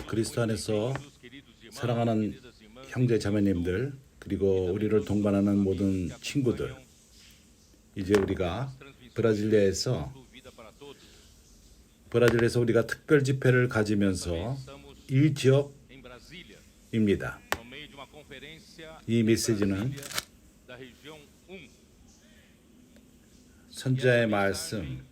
그리스도 안에서 사랑하는 형제 자매님들, 그리고 우리를 동반하는 모든 친구들, 이제 우리가 브라질리아에서 우리가 특별 집회를 가지면서 이 지역입니다. 이 메시지는 선지자의 말씀,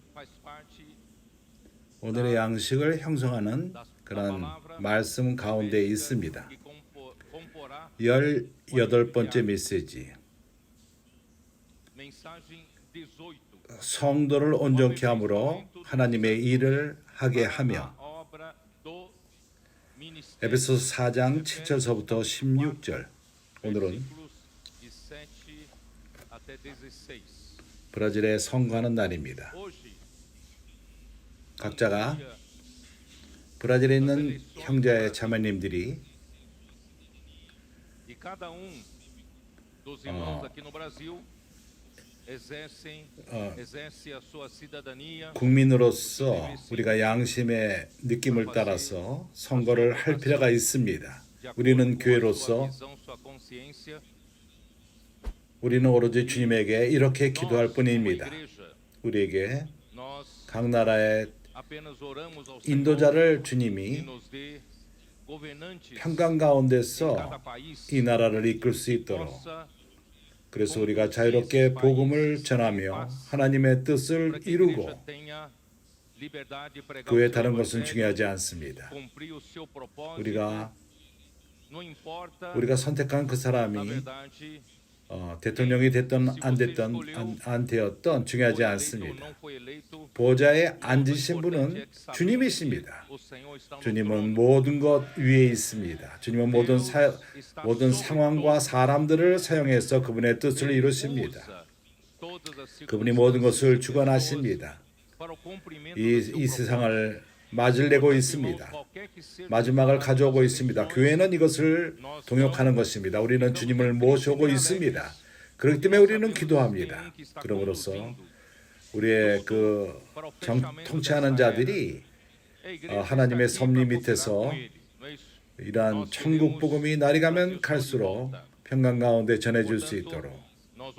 오늘의 양식을 형성하는 그런 말씀 가운데 있습니다. 18번째 메시지, 성도를 온전케 함으로 하나님의 일을 하게 하며, 에베소서 4장 7절서부터 16절. 오늘은 브라질에 선거하는 날입니다. 각자가 브라질에 있는 형제 자매님들이 국민으로서 우리가 양심의 느낌을 따라서 선거를 할 필요가 있습니다. 우리는 교회로서 우리는 오로지 주님에게 이렇게 기도할 뿐입니다. 우리에게 각 나라의 인도자를 주님이 평강 가운데서 이 나라를 이끌 수 있도록, 그래서 우리가 자유롭게 복음을 전하며 하나님의 뜻을 이루고 그 외에 다른 것은 중요하지 않습니다. 우리가 선택한 그 사람이 대통령이 됐든 안 되었든 중요하지 않습니다. 보좌에 앉으신 분은 주님이십니다. 주님은 모든 것 위에 있습니다. 주님은 모든 상황과 사람들을 사용해서 그분의 뜻을 이루십니다. 그분이 모든 것을 주관하십니다. 이 세상을 맞으려고 있습니다. 마지막을 가져오고 있습니다. 교회는 이것을 동역하는 것입니다. 우리는 주님을 모셔오고 있습니다. 그렇기 때문에 우리는 기도합니다. 그럼으로써 우리의 통치하는 자들이 하나님의 섭리 밑에서 이러한 천국 복음이 날이 가면 갈수록 평강 가운데 전해질 수 있도록,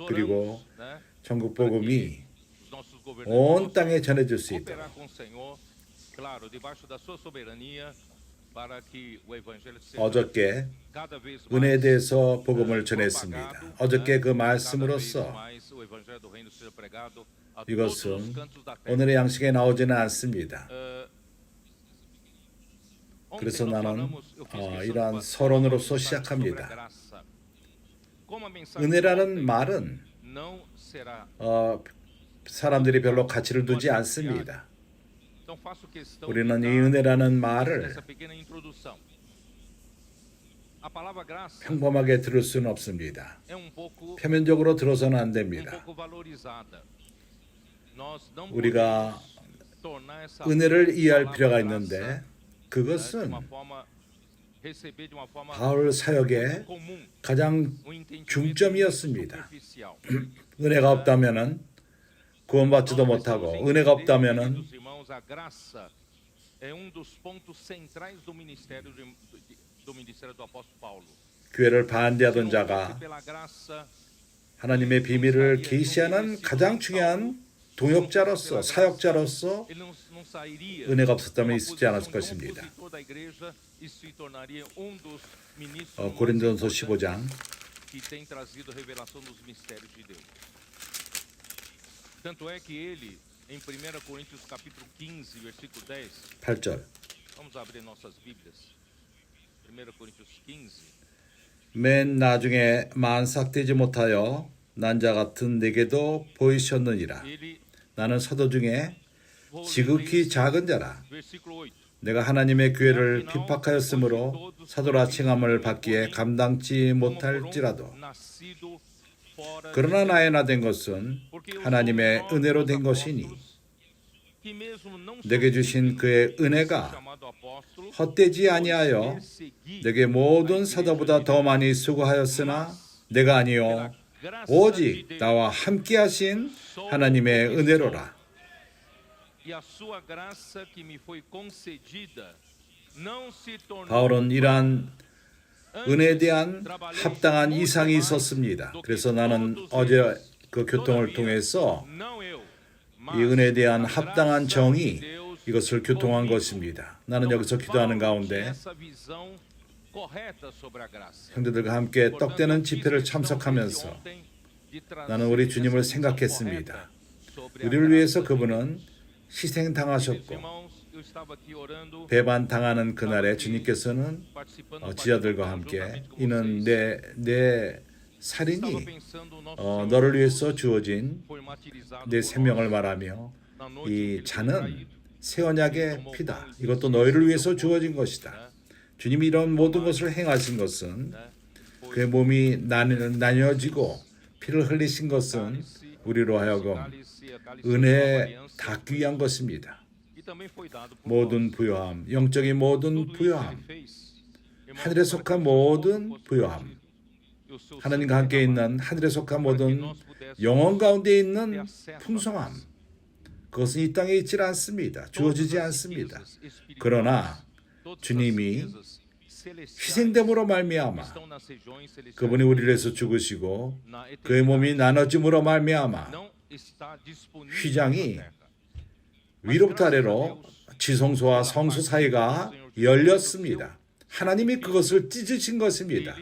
그리고 천국 복음이 온 땅에 전해질 수 있도록 어저께 은혜에 대해서 복음을 전했습니다. 어저께 그 말씀으로서 이것은 오늘의 양식에 나오지는 않습니다. 그래서 나는 이러한 서론으로서 시작합니다. 은혜라는 말은 사람들이 별로 가치를 두지 않습니다. 우리는 이 은혜라는 말을 평범하게 들을 수는 없습니다. 표면적으로 들어서는 안 됩니다. 우리가 은혜를 이해할 필요가 있는데, 그것은 바울 사역의 가장 중점이었습니다. 은혜가 없다면은 구원받지도 못하고, 은혜가 없다면은 교회를 반대하던 자가 하나님의 비밀을 계시하는 가장 중요한 동역자로서, 사역자로서 은혜가 없었다면 있지 않았을 것입니다. 고린도전서 15장 8절. 맨 나중에 만삭되지 못하여 난 자 같은 내게도 보이셨느니라. 나는 사도 중에 지극히 작은 자라. 내가 하나님의 교회를 핍박하였으므로 사도라 칭함을 받기에 감당치 못할지라도 그러나 나의 나 된 것은 하나님의 은혜로 된 것이니 내게 주신 그의 은혜가 헛되지 아니하여 내게 모든 사도보다 더 많이 수고하였으나 내가 아니요 오직 나와 함께 하신 하나님의 은혜로라. 바울은 이러한 은혜에 대한 합당한 이상이 있었습니다. 그래서 나는 어제 그 교통을 통해서 이 은혜에 대한 합당한 정의, 이것을 교통한 것입니다. 나는 여기서 기도하는 가운데 형제들과 함께 떡되는 집회를 참석하면서 나는 우리 주님을 생각했습니다. 우리를 위해서 그분은 희생당하셨고 배반당하는 그날에 주님께서는 지자들과 함께 이는 내 살인이 너를 위해서 주어진 내 생명을 말하며 이 잔은 새 언약의 피다. 이것도 너희를 위해서 주어진 것이다. 주님이 이런 모든 것을 행하신 것은 그의 몸이 나뉘어지고 피를 흘리신 것은 우리로 하여금 은혜에 닿기 위한 것입니다. 모든 부요함, 영적인 모든 부요함, 하늘에 속한 모든 부요함, 하나님과 함께 있는 하늘에 속한 모든 영혼 가운데 있는 풍성함, 그것은 이 땅에 있지 않습니다. 주어지지 않습니다. 그러나 주님이 희생됨으로 말미암아 그분이 우리를 위해서 죽으시고 그의 몸이 나눠짐으로 말미암아 휘장이 위로부터 아래로 지성소와 성소 사이가 열렸습니다. 하나님이 그것을 찢으신 것입니다.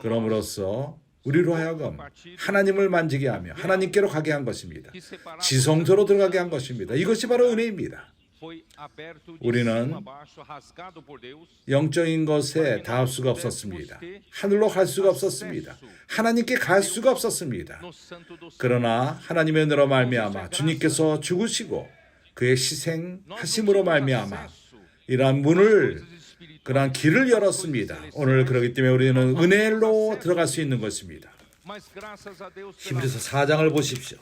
그럼으로써 우리로 하여금 하나님을 만지게 하며 하나님께로 가게 한 것입니다. 지성소로 들어가게 한 것입니다. 이것이 바로 은혜입니다. 우리는 영적인 것에 닿을 수가 없었습니다. 하늘로 갈 수가 없었습니다. 하나님께 갈 수가 없었습니다. 그러나 하나님의 은혜로 말미암아 주님께서 죽으시고 그의 희생하심으로 말미암아 이러한 문을, 그러한 길을 열었습니다. 오늘 그렇기 때문에 우리는 은혜로 들어갈 수 있는 것입니다. 히브리서 4장을 보십시오.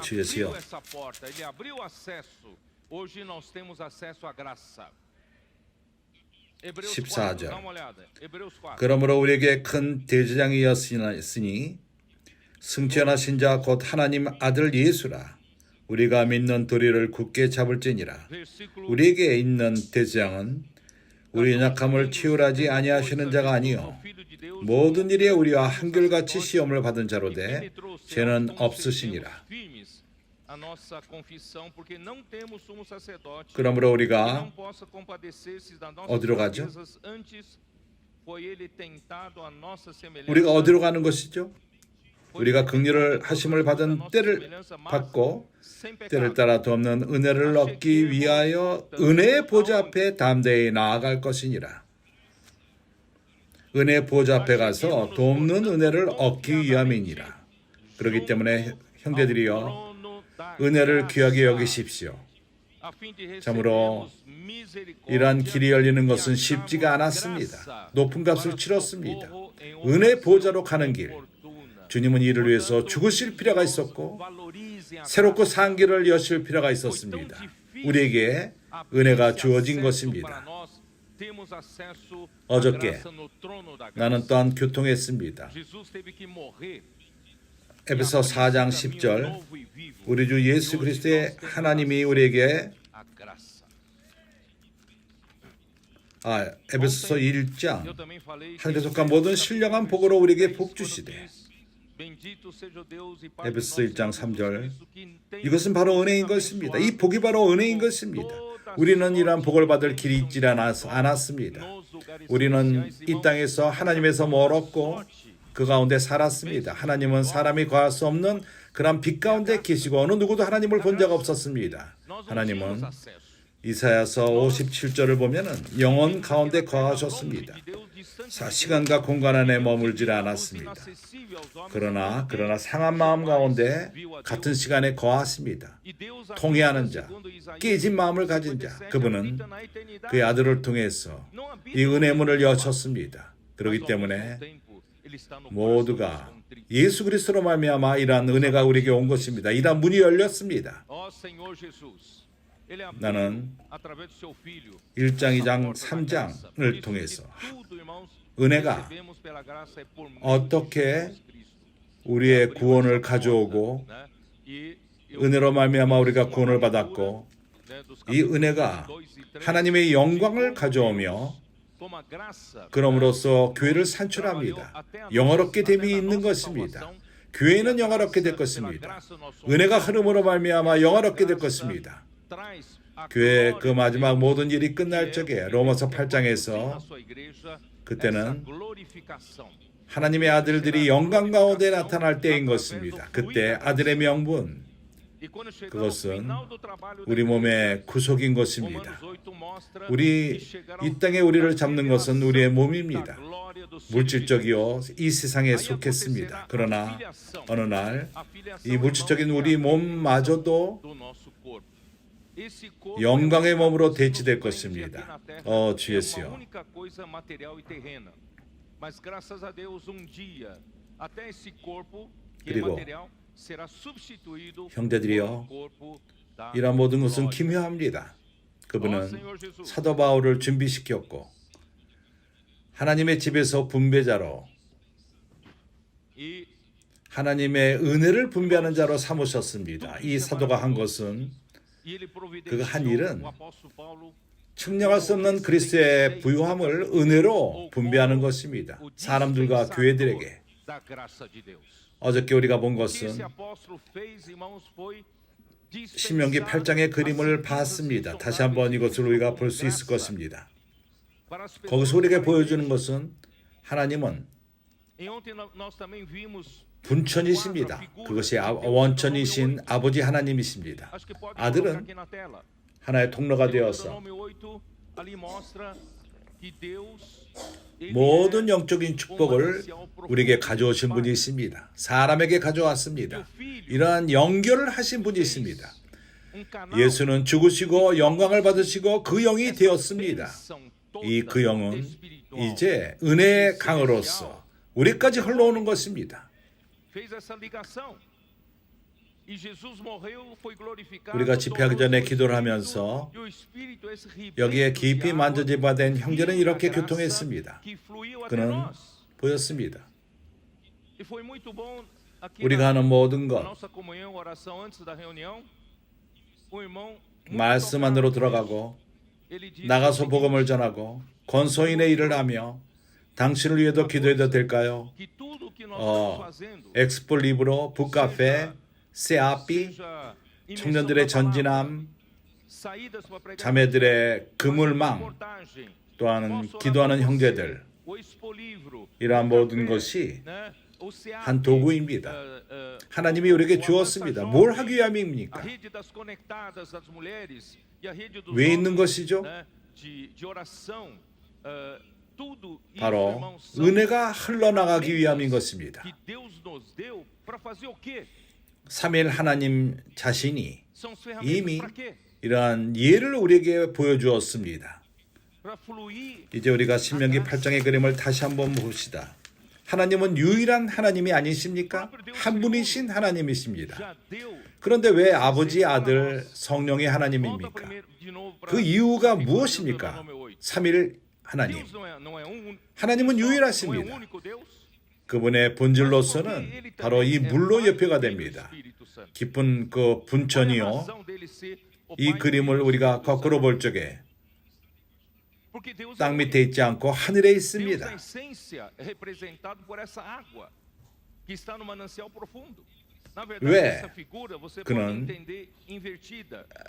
주 예수여. 14절. 그러므로 우리에게 큰 대제사장이었으니 승천하신 자 곧 하나님 아들 예수라. 우리가 믿는 도리를 굳게 잡을지니라. 우리에게 있는 대제사장은 우리 연약함을 치유하지 아니하시는 자가 아니요 모든 일에 우리와 한결같이 시험을 받은 자로되 죄는 없으시니라. 그러므로 우리가 어디로 가죠? 우리가 어디로 가는 것이죠? 우리가 긍휼을 하심을 받은 때를 받고 때를 따라 돕는 은혜를 얻기 위하여 은혜의 보좌 앞에 담대히 나아갈 것이니라. 은혜의 보좌 앞에 가서 돕는 은혜를 얻기 위함이니라. 그렇기 때문에 형제들이여 은혜를 귀하게 여기십시오. 참으로 이러한 길이 열리는 것은 쉽지가 않았습니다. 높은 값을 치렀습니다. 은혜의 보좌로 가는 길, 주님은 이를 위해서 죽으실 필요가 있었고 새롭고 산 길을 여실 필요가 있었습니다. 우리에게 은혜가 주어진 것입니다. 어저께 나는 또한 교통했습니다. 에베소 4장 10절 우리 주 예수 그리스도의 하나님이 우리에게 에베소서 1장 하늘에 속한 모든 신령한 복으로 우리에게 복 주시되 에베소 1장 3절 이것은 바로 은혜인 것입니다. 이 복이 바로 은혜인 것입니다. 우리는 이러한 복을 받을 길이 있지 않았습니다. 우리는 이 땅에서 하나님에서 멀었고 그 가운데 살았습니다. 하나님은 사람이 구할 수 없는 그런 빛 가운데 계시고 어느 누구도 하나님을 본 적 없었습니다. 하나님은 이사야서 57절을 보면은 영원 가운데 거하셨습니다. 시간과 공간 안에 머물질 않았습니다. 그러나 상한 마음 가운데 같은 시간에 거하십니다. 통회하는 자, 깨진 마음을 가진 자, 그분은 그의 아들을 통해서 이 은혜 문을 여셨습니다. 그렇기 때문에 모두가 예수 그리스도로 말미암아 이러한 은혜가 우리에게 온 것입니다. 이러한 문이 열렸습니다. 나는 1장, 2장, 3장을 통해서 은혜가 어떻게 우리의 구원을 가져오고 은혜로 말미암아 우리가 구원을 받았고 이 은혜가 하나님의 영광을 가져오며 그럼으로써 교회를 산출합니다. 영화롭게 됨이 있는 것입니다. 교회는 영화롭게 될 것입니다. 은혜가 흐름으로 말미암아 영화롭게 될 것입니다. 교회 그 마지막 모든 일이 끝날 적에 로마서 8장에서 그때는 하나님의 아들들이 영광 가운데 나타날 때인 것입니다. 그때 아들의 명분, 그것은 우리 몸의 구속인 것입니다. 이 땅에 우리를 잡는 것은 우리의 몸입니다. 물질적이요 이 세상에 속했습니다. 그러나 어느 날 이 물질적인 우리 몸마저도 영광의 몸으로 대치될 것입니다. 주 예수여. 그리고 형제들이여, 이러한 모든 것은 기묘합니다. 그분은 사도 바울을 준비시켰고 하나님의 집에서 분배자로 하나님의 은혜를 분배하는 자로 삼으셨습니다. 이 사도가 한 것은 그 한 일은 측량할 수 없는 그리스도의 부유함을 은혜로 분배하는 것입니다. 사람들과 교회들에게. 어저께 우리가 본 것은 신명기 8장의 그림을 봤습니다. 다시 한번 이것을 우리가 볼 수 있을 것입니다. 거기서 우리에게 보여주는 것은 하나님은 분천이십니다. 그것이 원천이신 아버지 하나님이십니다. 아들은 하나의 통로가 되어서 모든 영적인 축복을 우리에게 가져오신 분이 있습니다. 사람에게 가져왔습니다. 이러한 연결을 하신 분이 있습니다. 예수는 죽으시고 영광을 받으시고 그 영이 되었습니다. 그 영은 이제 은혜의 강으로서 우리까지 흘러오는 것입니다. 우리가 집회하기 전에 기도를 하면서 여기에 깊이 만져지바 된 형제는 이렇게 교통했습니다. 그는 보였습니다. 우리가 하는 모든 것, 말씀 안으로 들어가고 나가서 복음을 전하고 건소인의 일을 하며 당신을 위해도 기도해도 될까요? 엑스폴리브로, 북카페, 세아피, 청년들의 전진함, 자매들의 그물망, 또한 기도하는 형제들, 이러한 모든 것이 한 도구입니다. 하나님이 우리에게 주었습니다. 뭘 하기 위함입니까? 왜 있는 것이죠? 바로 은혜가 흘러나가기 위함인 것입니다. 삼위일 하나님 자신이 이미 이러한 예를 우리에게 보여주었습니다. 이제 우리가 신명기 8장의 그림을 다시 한번 봅시다. 하나님은 유일한 하나님이 아니십니까? 한 분이신 하나님이십니다. 그런데 왜 아버지, 아들, 성령의 하나님입니까? 그 이유가 무엇입니까? 삼위일 하나님. 하나님은 유일하십니다. 그분의 본질로서는 바로 이 물로 예표가 됩니다. 깊은 그 분천이요. 이 그림을 우리가 거꾸로 볼 적에 땅 밑에 있지 않고 하늘에 있습니다. 왜 그는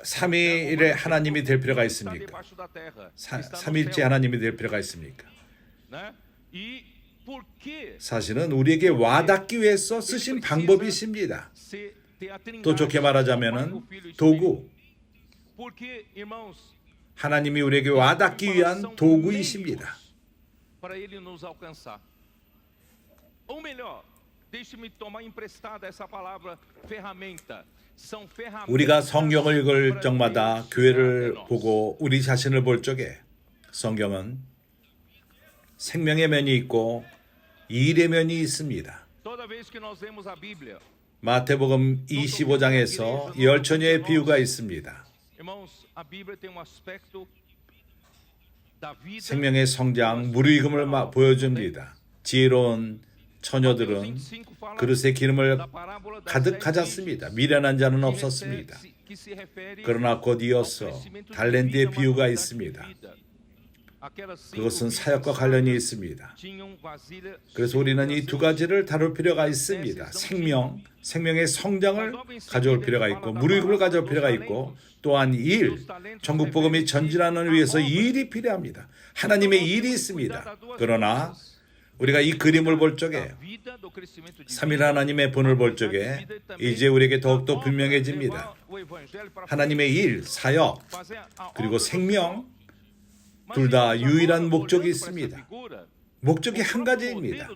삼위일의 하나님이 될 필요가 있습니까? 삼위일째 하나님이 될 필요가 있습니까? 사실은 우리에게 와닿기 위해서 쓰신 방법이십니다. 또 좋게 말하자면 도구. 하나님이 우리에게 와닿기 위한 도구이십니다. para ele nos alcançar. Ou melhor, deixe-me tomar emprestada essa palavra ferramenta. 우리가 성경을 읽을 적마다 교회를 보고 우리 자신을 볼 적에 성경은 생명의 면이 있고 일의 면이 있습니다. 마태복음 25장에서 열처녀의 비유가 있습니다. 생명의 성장, 무르익음을 보여줍니다. 지혜로운 처녀들은 그릇에 기름을 가득 가졌습니다. 미련한 자는 없었습니다. 그러나 곧 이어서 달란트의 비유가 있습니다. 그것은 사역과 관련이 있습니다. 그래서 우리는 이 두 가지를 다룰 필요가 있습니다. 생명의 성장을 가져올 필요가 있고 무르익음을 가져올 필요가 있고 또한 일, 전국 복음이 전진하는 위해서 일이 필요합니다. 하나님의 일이 있습니다. 그러나 우리가 이 그림을 볼 적에 삼일 하나님의 본을 볼 적에 이제 우리에게 더욱더 분명해집니다. 하나님의 일, 사역, 그리고 생명 둘 다 유일한 목적이 있습니다. 목적이 한 가지입니다.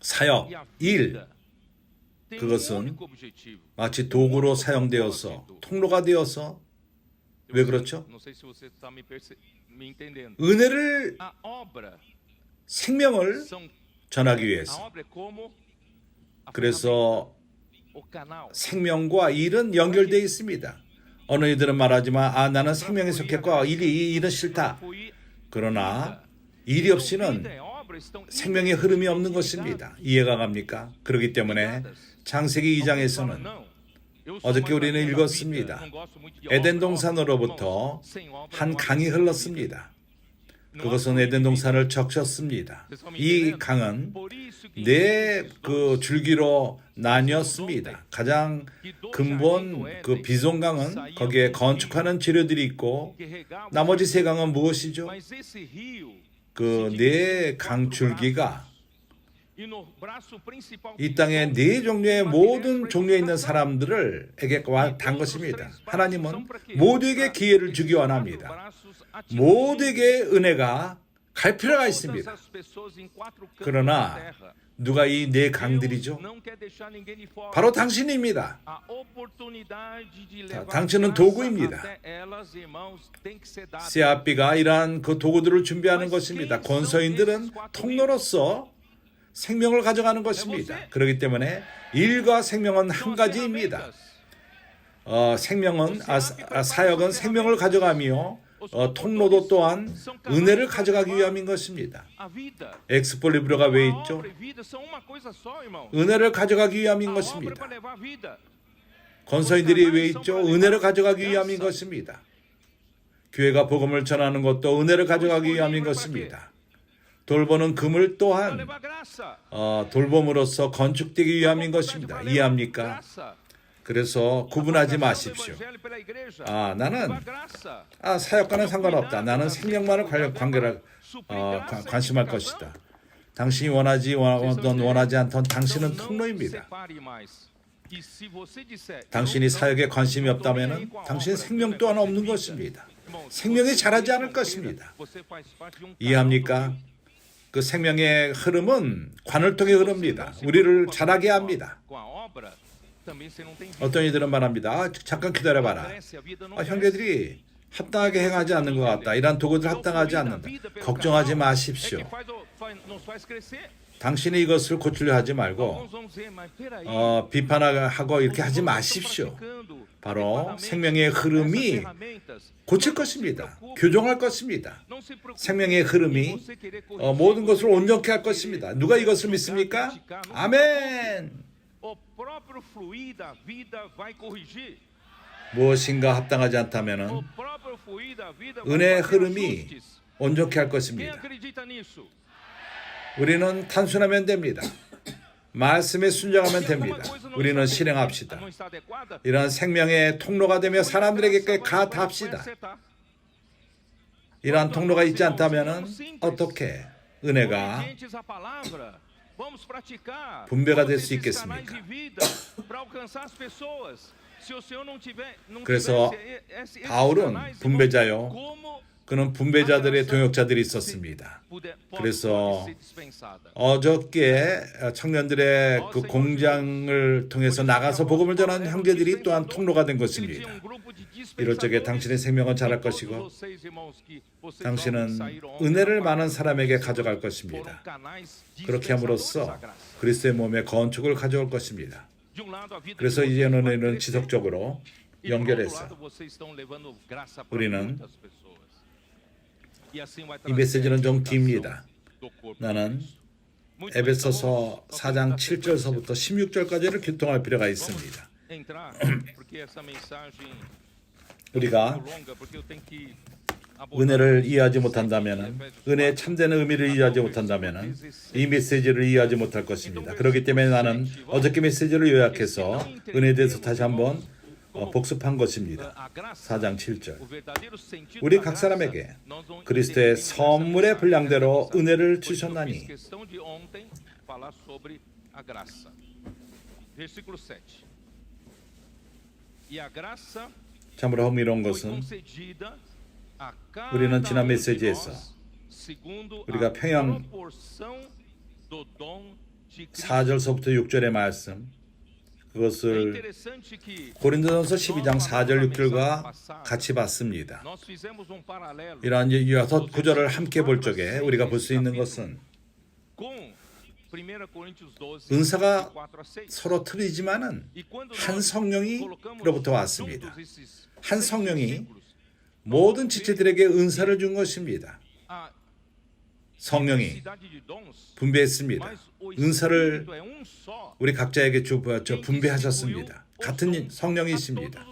사역, 일, 그것은 마치 도구로 사용되어서 통로가 되어서 왜 그렇죠? 은혜를, 생명을 전하기 위해서. 그래서 생명과 일은 연결되어 있습니다. 어느 이들은 말하지만 나는 생명에 속했고 이 일은 싫다. 그러나 일이 없이는 생명의 흐름이 없는 것입니다. 이해가 갑니까? 그렇기 때문에 창세기 2장에서는 어저께 우리는 읽었습니다. 에덴 동산으로부터 한 강이 흘렀습니다. 그것은 에덴 동산을 적셨습니다. 이 강은 네 줄기로 나뉘었습니다. 가장 근본 비송강은 거기에 건축하는 재료들이 있고 나머지 세 강은 무엇이죠? 네 강 줄기가 이 땅에 네 종류의 모든 종류에 있는 사람들에게 단 것입니다. 하나님은 모두에게 기회를 주기 원합니다. 모두에게 은혜가 갈 필요가 있습니다. 그러나 누가 이 네 강들이죠? 바로 당신입니다. 당신은 도구입니다. CRB가 이러한 그 도구들을 준비하는 것입니다. 권서인들은 통로로서 생명을 가져가는 것입니다. 그렇기 때문에 일과 생명은 한 가지입니다. 사역은 생명을 가져가며 통로도 또한 은혜를 가져가기 위함인 것입니다. 엑스폴리브로가 왜 있죠? 은혜를 가져가기 위함인 것입니다. 권서인들이 왜 있죠? 은혜를 가져가기 위함인 것입니다. 교회가 복음을 전하는 것도 은혜를 가져가기 위함인 것입니다. 돌보는 그물 또한 돌봄으로써 건축되기 위함인 것입니다. 이해합니까? 그래서 구분하지 마십시오. 나는 사역과는 상관없다. 나는 생명만을 관심할 것이다. 당신이 원하지 않던 당신은 통로입니다. 당신이 사역에 관심이 없다면 당신의 생명 또한 없는 것입니다. 생명이 자라지 않을 것입니다. 이해합니까? 그 생명의 흐름은 관을 통해 흐릅니다. 우리를 자라게 합니다. 어떤 이들은 말합니다. 잠깐 기다려봐라. 형제들이 합당하게 행하지 않는 것 같다. 이러한 도구들 합당하지 않는다. 걱정하지 마십시오. 당신이 이것을 고치려 하지 말고 비판하고 이렇게 하지 마십시오. 바로 생명의 흐름이 고칠 것입니다. 교정할 것입니다. 생명의 흐름이 모든 것을 온전케 할 것입니다. 누가 이것을 믿습니까? 아멘. 무엇인가 합당하지 않다면 은혜의 흐름이 온전케 할 것입니다. 우리는 단순하면 됩니다. 말씀에 순종하면 됩니다. 우리는 실행합시다. 이러한 생명의 통로가 되며 사람들에게 닿합시다. 이러한 통로가 있지 않다면 어떻게 은혜가 분배가 될 수 있겠습니까? 그래서 바울은 분배자요. 그는 분배자들의 동역자들이 있었습니다. 그래서 어저께 청년들의 그 공장을 통해서 나가서 복음을 전하는 형제들이 또한 통로가 된 것입니다. 이럴 적에 당신의 생명은 자랄 것이고 당신은 은혜를 많은 사람에게 가져갈 것입니다. 그렇게 함으로써 그리스도의 몸에 건축을 가져올 것입니다. 그래서 이제는 은혜는 지속적으로 연결해서 우리는 이 메시지는 좀 깁니다. 나는 에베소서 4장 7절서부터 16절까지를 교통할 필요가 있습니다. 우리가 은혜를 이해하지 못한다면, 은혜의 참된 의미를 이해하지 못한다면 이 메시지를 이해하지 못할 것입니다. 그렇기 때문에 나는 어저께 메시지를 요약해서 은혜에 대해서 다시 한번 복습한 것입니다. 4장 7절. 우리 각 사람에게 그리스도의 선물의 분량대로 은혜를 주셨나니. 참으로 흥미로운 것은 우리는 지난 메시지에서 우리가 평양 4절서부터 6절의 말씀, 그것을 고린도전서 12장 4절 6절과 같이 봤습니다. 이러한 6구절을 함께 볼 적에 우리가 볼 수 있는 것은 은사가 서로 틀리지만은 한 성령이로부터 왔습니다. 한 성령이 모든 지체들에게 은사를 준 것입니다. 성령이 분배했습니다. 은사를 우리 각자에게 분배하셨습니다. 같은 성령이십니다.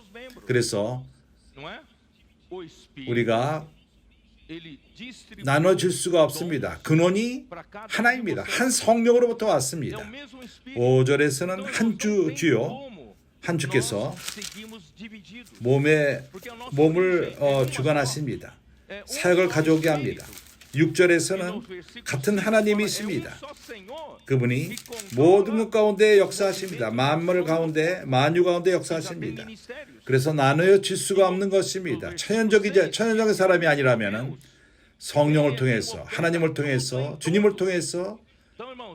그래서 우리가 나눠줄 수가 없습니다. 근원이 하나입니다. 한 성령으로부터 왔습니다. 5절에서는 한 주요, 한 주께서 몸을 주관하십니다. 사역을 가져오게 합니다. 6절에서는 같은 하나님이십니다. 그분이 모든 것 가운데 역사하십니다. 만물 가운데, 만유 가운데 역사하십니다. 그래서 나누어 질 수가 없는 것입니다. 천연적인 사람이 아니라면 성령을 통해서, 하나님을 통해서, 주님을 통해서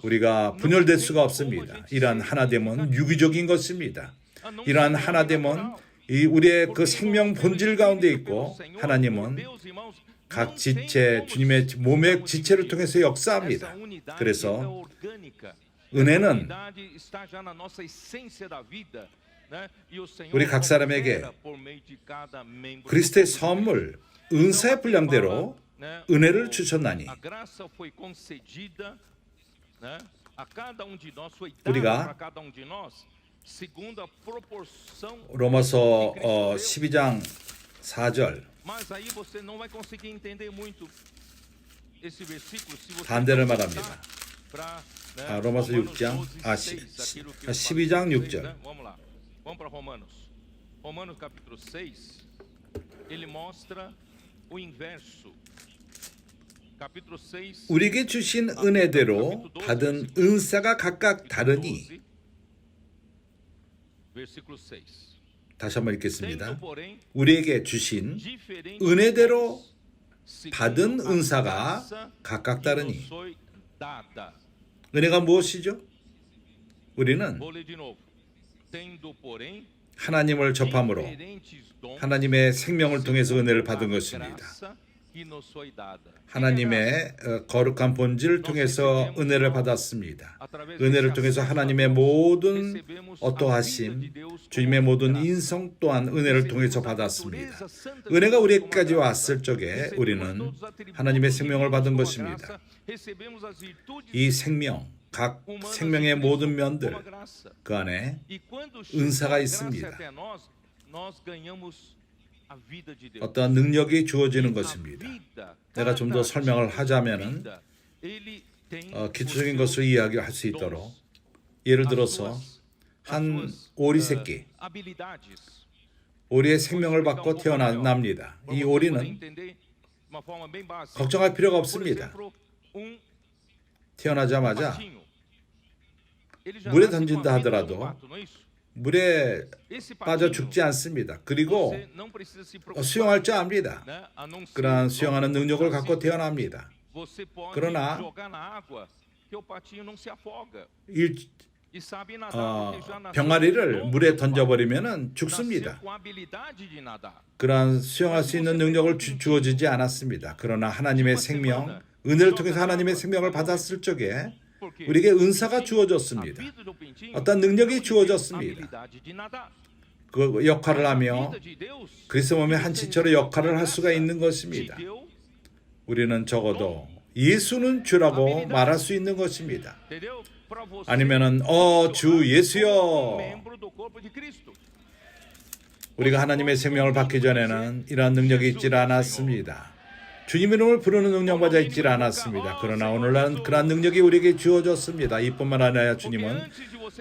우리가 분열될 수가 없습니다. 이러한 하나됨은 유기적인 것입니다. 이러한 하나됨은 우리의 그 생명 본질 가운데 있고, 하나님은 각 지체, 주님의 몸의 지체를 통해서 역사합니다. 그래서 은혜는 우리 각 사람에게 그리스도의 선물, 은사의 분량대로 은혜를 주셨나니, 우리가 로마서 12장 4절 반대를 말합니다. 로마서 6장 12장 6절. Vamos para Romanos. Romanos capítulo 6, ele mostra o inverso. Capítulo 6. 우리에게 주신 은혜대로 받은 은사가 각각 다르니. Versículo 6. 다시 한번 읽겠습니다. 우리에게 주신 은혜대로 받은 은사가 각각 다르니. 은혜가 무엇이죠? 우리는 하나님을 접함으로 하나님의 생명을 통해서 은혜를 받은 것입니다. 하나님의 거룩한 본질을 통해서 은혜를 받았습니다. 은혜를 통해서 하나님의 모든 어떠하심, 주님의 모든 인성 또한 은혜를 통해서 받았습니다. 은혜가 우리에게까지 왔을 적에 우리는 하나님의 생명을 받은 것입니다. 이 생명, 각 생명의 모든 면들, 그 안에 은사가 있습니다. 어떠한 능력이 주어지는 것입니다. 내가 좀 더 설명을 하자면은 기초적인 것을 이야기할 수 있도록, 예를 들어서 한 오리 새끼, 오리의 생명을 받고 태어납니다. 이 오리는 걱정할 필요가 없습니다. 태어나자마자 물에 던진다 하더라도 물에 esse 빠져 patinho, 죽지 않습니다. 그리고 você não precisa se preocupar, 수영할 줄 압니다. né? A não ser 그러한 igual 수영하는 o 능력을 patinho, 갖고 태어납니다. você pode 그러나 jogar na água que o patinho não se afoga 일, e sabe nadar porque já nasceu 병아리를 com o 물에 dom do pai. 던져버리면 nasceu 죽습니다. com a habilidade de nadar. 그러한 수영할 수 있는 능력을 주어지지 않았습니다. 그러나 하나님의 생명, 은혜를 통해서 하나님의 생명을 받았을 적에 Porque 우리에게 은사가 a 주어졌습니다. vida do pintinho 어떤 능력이 não tem 주어졌습니다. habilidade de nadar. 그 역할을 A 하며 vida de Deus, 그리스도 몸의 한 지체로 역할을 할 수가 있는 te 것입니다. deu, 우리는 적어도 예수는 주라고 말할 수 있는 것입니다. entendeu? Pra você 아니면은 주 예수여. membro do corpo de Cristo. 우리가 하나님의 생명을 받기 전에는 이러한 능력이 있질 않았습니다. 주님 이름을 부르는 능력받아 있질 않았습니다. 그러나 오늘날은 그러한 능력이 우리에게 주어졌습니다. 이뿐만 아니라 주님은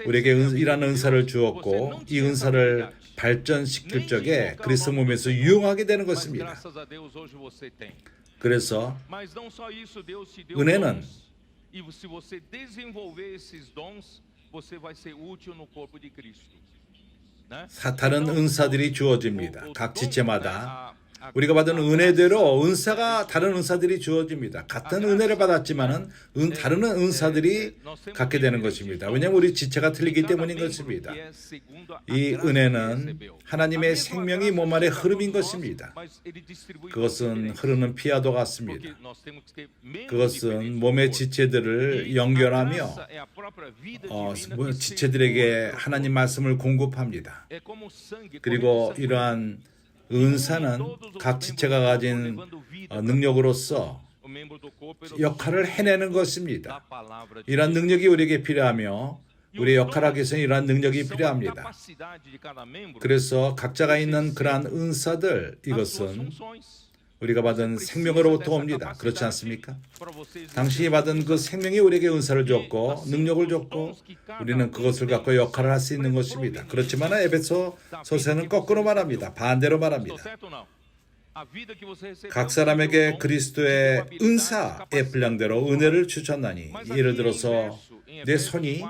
우리에게 이러한 은사를 주었고 이 은사를 발전시킬 적에 그리스도 몸에서 유용하게 되는 Mas 것입니다. graças a Deus hoje você tem. 그래서 Mas não só isso, Deus te deu 은혜는 dons. E se você desenvolver esses dons, você vai ser útil no corpo de Cristo. né? 다른 Então, 은사들이 주어집니다. o 각 dom, 지체마다 né, 우리가 받은 은혜대로 은사가 다른 은사들이 주어집니다. 같은 은혜를 받았지만은 다른 은사들이 갖게 되는 것입니다. 왜냐하면 우리 지체가 틀리기 때문인 것입니다. 이 은혜는 하나님의 생명이 몸 안에 흐름인 것입니다. 그것은 흐르는 피와도 같습니다. 그것은 몸의 지체들을 연결하며 지체들에게 하나님 말씀을 공급합니다. 그리고 이러한 은사는 각 지체가 가진 능력으로서 역할을 해내는 것입니다. 이러한 능력이 우리에게 필요하며 우리의 역할을 하기 위해서 이러한 능력이 필요합니다. 그래서 각자가 있는 그러한 은사들, 이것은 우리가 받은 생명으로부터 옵니다. 그렇지 않습니까? 당신이 받은 그 생명이 우리에게 은사를 줬고 능력을 줬고 우리는 그것을 갖고 역할을 할 수 있는 것입니다. 그렇지만 에베소서에는 거꾸로 말합니다. 반대로 말합니다. 각 사람에게 그리스도의 은사의 분량대로 은혜를 주셨나니, 예를 들어서 내 손이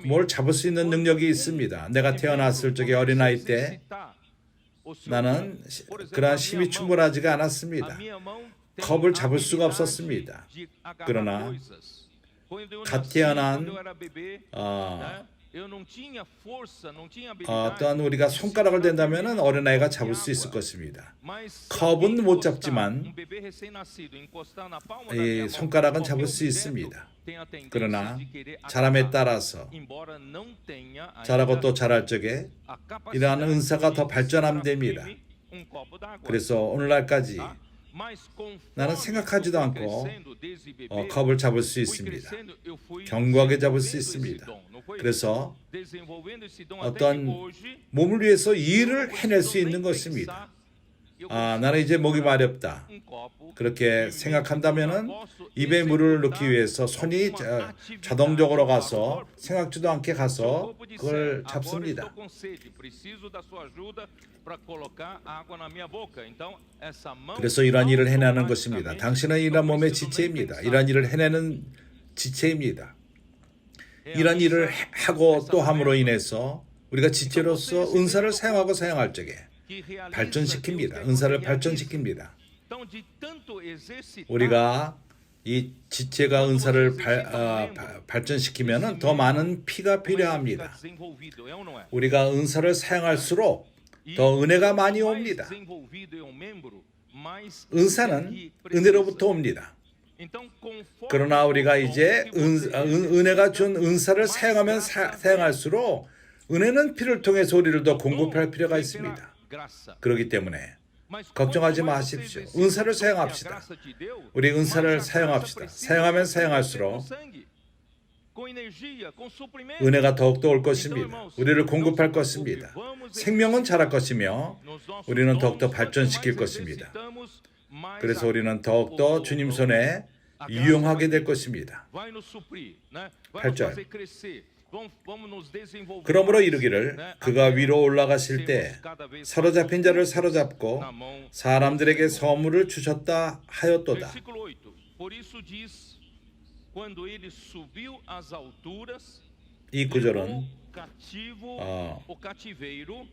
뭘 잡을 수 있는 능력이 있습니다. 내가 태어났을 적에 어린아이 때 나는 그러한 힘이 충분하지가 않았습니다. 컵을 잡을 수가 없었습니다. 그러나 갓 태어난 어떤 우리가 손가락을 댄다면 어린아이가 잡을 수 있을 것입니다. 컵은 못 잡지만 이 손가락은 잡을 수 있습니다. 그러나 자람에 따라서 자라고 또 자랄 적에 이러한 은사가 더 발전하면 됩니다. 그래서 오늘날까지 나는 생각하지도 않고 컵을 잡을 수 있습니다. 견고하게 잡을 수 있습니다. 그래서 어떤 몸을 위해서 일을 해낼 수 있는 것입니다. 나는 이제 목이 마렵다. 그렇게 생각한다면은 입에 물을 넣기 위해서 손이 자동적으로 가서 생각지도 않게 가서 그걸 잡습니다. 그래서 이러한 일을 해내는 것입니다. 당신은 이러한 몸의 지체입니다. 이러한 일을 해내는 지체입니다. 이러한 일을 하고 또 함으로 인해서 우리가 지체로서 은사를 사용하고 사용할 적에 발전시킵니다. 은사를 발전시킵니다. 우리가 이 지체가 은사를 발전시키면 더 많은 피가 필요합니다. 우리가 은사를 사용할수록 더 은혜가 많이 옵니다. 은사는 은혜로부터 옵니다. 그러나 우리가 이제 은혜가 준 은사를 사용하면 사용할수록 은혜는 피를 통해서 우리를 더 공급할 필요가 있습니다. 그렇기 때문에 걱정하지 마십시오. 은사를 사용합시다. 우리 은사를 사용합시다. 사용하면 사용할수록 은혜가 더욱더 올 것입니다. 우리를 공급할 것입니다. 생명은 자랄 것이며 우리는 더욱더 발전시킬 것입니다. 그래서 우리는 더욱더 주님 손에 유용하게 될 것입니다. 8절. 그러므로 이르기를 그가 위로 올라가실 때 사로잡힌 자를 사로잡고 사람들에게 선물을 주셨다 하였도다. Quando ele subiu às alturas, 이 구절은 levou cativo o cativeiro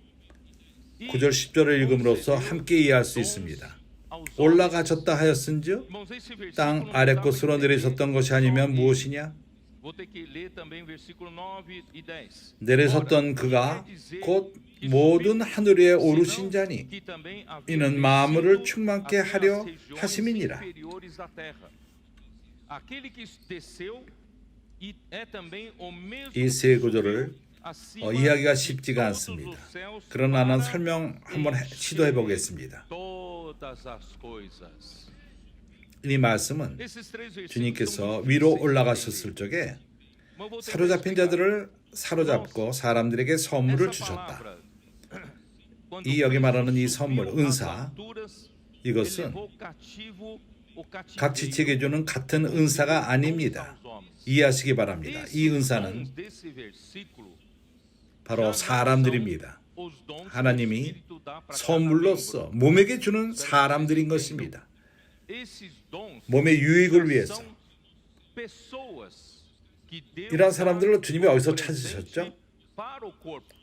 e 9절 10절을 읽음으로써 함께 이해할 수 있습니다. aos homens. 올라가셨다 하였은즉 Irmãos, esse versículo 땅 não 아래 dá pra 곳으로 entender 내리셨던 것이 아니면 só 무엇이냐? Vou ter que ler também versículo 9 e 10. 내리셨던 그가 곧 모든 하늘 위에 오르신 자니 Que também havia 이는 descido 만물을 충만케 até as 하려 regiões 하심이니라. inferiores da terra. Aquele que desceu e é também o mesmo 이 세 que 구절을 subiu acima 이해하기가 de 쉽지가 todos 않습니다. os céus 그러나 나는 para 설명 한번 encher 시도해 보겠습니다. todas as coisas. 이 말씀은 Esses três versículos 주님께서 são muito 위로 difíceis de 올라가셨을 적에 Mas vou tentar 사로잡힌 explicar. 자들을 사로잡고 사람들에게 선물을 Essa 주셨다. palavra, quando 이 여기 Cristo 말하는 이 subiu 선물, às 은사, alturas, 이것은 ele levou cativo o 각 cativeiro 지체에게 주는 같은 은사가 아닙니다. aos homens. 이해하시기 바랍니다. 이 Esses 은사는 dons desse versículo 바로 já não 사람들입니다. são os dons que o 하나님이 Espírito dá para cada 선물로서 membro. 몸에게 주는 사람들인 것입니다. Esses dons 몸의 유익을 위해서. são pessoas que Deus 이러한 dá 사람들을 주님이 어디서 como presente 찾으셨죠? para o corpo.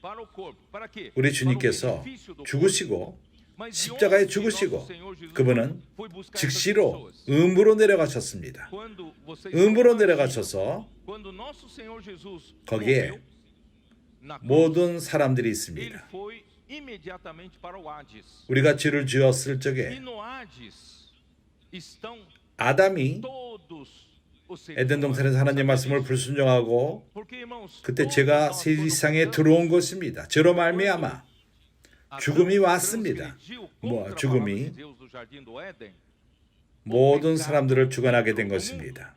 Para o corpo. Para quê? 우리 Para o 주님께서 benefício do corpo. 죽으시고 Mas de 십자가에 onde que 죽으시고 nosso Senhor Jesus 그분은 foi buscar essas 즉시로 pessoas? 음부로 내려가셨습니다. Quando vocês 음부로 estão 내려가셔서 quando nosso Senhor Jesus 거기에 morreu na cruz, 모든 사람들이 ele 있습니다. foi imediatamente para o Hades. 우리가 죄를 지었을 E 적에 no Hades estão 아담이 todos os seres 에덴 동산에서 하나님 말씀을 불순종하고 Porque, irmãos, 그때 todos 죄가 nós, 세상에 quando 들어온 것입니다. 죄로 말미암아 Adão 죽음이 왔습니다. transgrediu 뭐, contra a 죽음이 palavra de Deus do jardim do Éden, 모든 사람들을 주관하게 된 것입니다.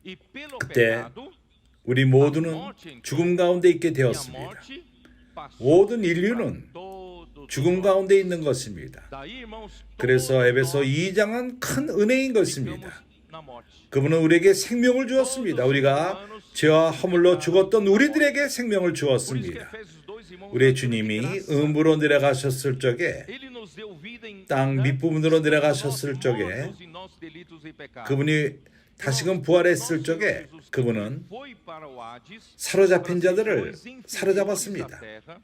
e pelo 그때 pecado, 우리 모두는 죽음 가운데 있게 e a 되었습니다. morte passou 모든 para 인류는 todos 죽음 nós. 가운데 있는 것입니다. Daí, irmãos, 그래서 todos 에베소 nós 2장은 큰 은혜인 ficamos 것입니다. na morte. 그분은 우리에게 생명을 주었습니다. 우리가 죄와 허물로 죽었던 우리들에게 생명을 Por isso que 주었습니다. Efésios 2, irmãos, 우리의 nos deu de 주님이 graça. 음부로 내려가셨을 적에 Ele nos deu vida em 땅 né? 밑부분으로 Nós 내려가셨을 적에 mortos em nossos delitos e pecados. 그분이 다시금 부활했을 적에 그분은 foi para o Hades, 사로잡힌 para as 자들을 regiões inferiores 사로잡았습니다. da terra.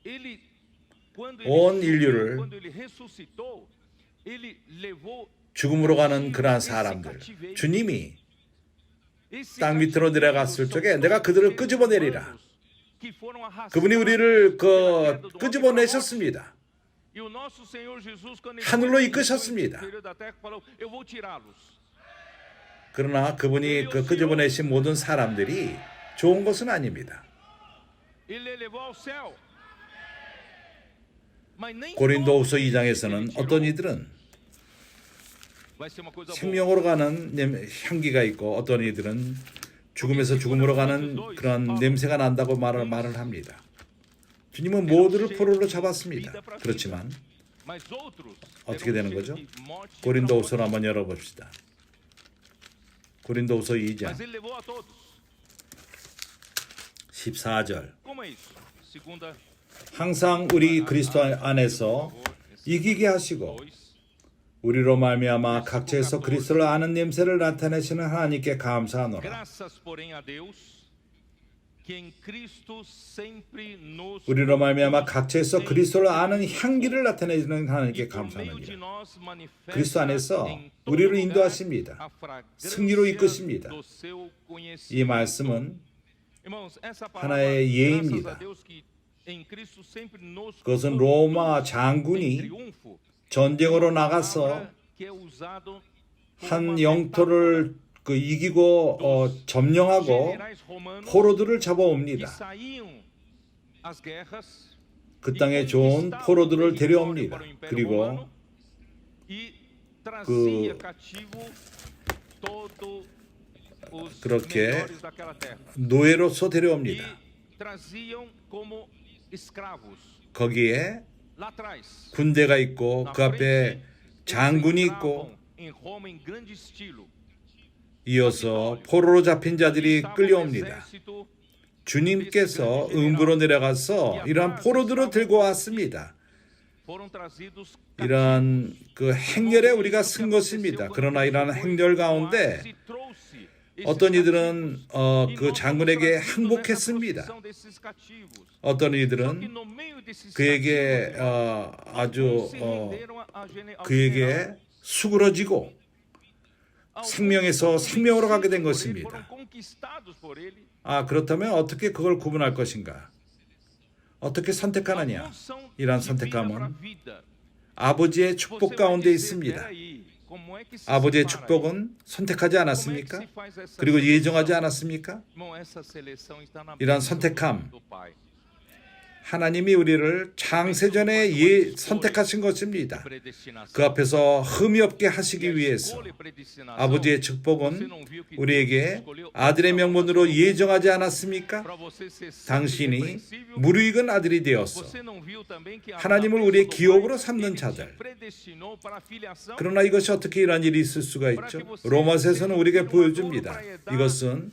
Ele, quando 온 subiu, 인류를 quando ele ressuscitou, ele levou 죽음으로 가는 그러한 사람들, 주님이 esse 땅 밑으로 cativeiro, 내려갔을 são 적에 todos 내가 그들을 seres 끄집어내리라. humanos que foram arrastados 그분이 우리를 pela queda do homem 끄집어내셨습니다. E o nosso Senhor Jesus, quando ele 하늘로 foi 이끄셨습니다. inferior da terra, falou, eu vou tirá-los. 그러나 그분이 그 끄집어내신 모든 사람들이 좋은 것은 아닙니다. Ele levou ao céu. Mas nem 고린도후서 todos que 2장에서는 ele tirou 어떤 이들은 vai ser uma coisa boa. 생명으로 가는 향기가 있고 어떤 이들은 죽음에서 죽음으로 가는 그런 냄새가 난다고 말을 합니다. 주님은 모두를 포로로 잡았습니다. 그렇지만 Mas outros 어떻게 되는 거죠? terão de morte para 고린도후서를 morte. 한번 열어봅시다. 고린도후서 2장 Mas ele levou a todos. 14절. Como é isso? Segunda 항상 우리 그리스도 안에서 이기게 하시고 우리로 말미암아 각처에서 그리스도를 아는 냄새를 나타내시는 하나님께 감사하노라. Graças, porém, a Deus que em Cristo sempre nos 우리로 말미암아 각처에서 그리스도를 아는 향기를 나타내시는 하나님께 e por meio de 감사합니다. nós manifesta 그리스도 안에서 em todo 우리를 lugar 인도하십니다. a fragrância 승리로 이끄십니다. do seu 이 conhecimento. 말씀은 Irmãos, essa palavra, 하나의 예입니다. graças a Deus que em Cristo sempre nos 그것은 conduz 로마 em 장군이 triunfo. 전쟁으로 나가서 Palavra que é usado como 한 uma 영토를 이기고 점령하고 generais romanos 포로들을 que 잡아옵니다. saíam às guerras 그 e 땅에 좋은 conquistavam 포로들을 o território 데려옵니다. para o Império 그리고 Romano e trazia cativo todo os 그렇게 melhores daquela terra 노예로서 e 데려옵니다. traziam como escravos 거기에 lá atrás. 군대가 있고 Na 그 앞에 frente, 장군이 eles 있고 entravam em Roma em grande estilo. 이어서 포로로 잡힌 자들이 Estava o 끌려옵니다. exército 주님께서 음부로 내려가서 이러한 포로들을 들고 왔습니다. foram trazidos 이러한 그 행렬에 우리가 쓴 것입니다. 그러나 이러한 행렬 가운데 어떤 이들은 그 장군에게 항복했습니다. 어떤 이들은 그에게 아주 그에게 수그러지고 생명에서 생명으로 가게 된 것입니다. 그렇다면 어떻게 그걸 구분할 것인가? 어떻게 선택하느냐? 이러한 선택감은 아버지의 축복 가운데 있습니다. 아버지의 축복은 선택하지 않았습니까? 그리고 예정하지 않았습니까? 이러한 선택함, 하나님이 우리를 창세전에 선택하신 것입니다. 그 앞에서 흠이 없게 하시기 위해서 아버지의 축복은 우리에게 아들의 명분으로 예정하지 않았습니까? 당신이 무르익은 아들이 되었어. 하나님을 우리의 기업으로 삼는 자들. 그러나 이것이 어떻게 이러한 일이 있을 수가 있죠? 로마서에서는 우리에게 보여줍니다. 이것은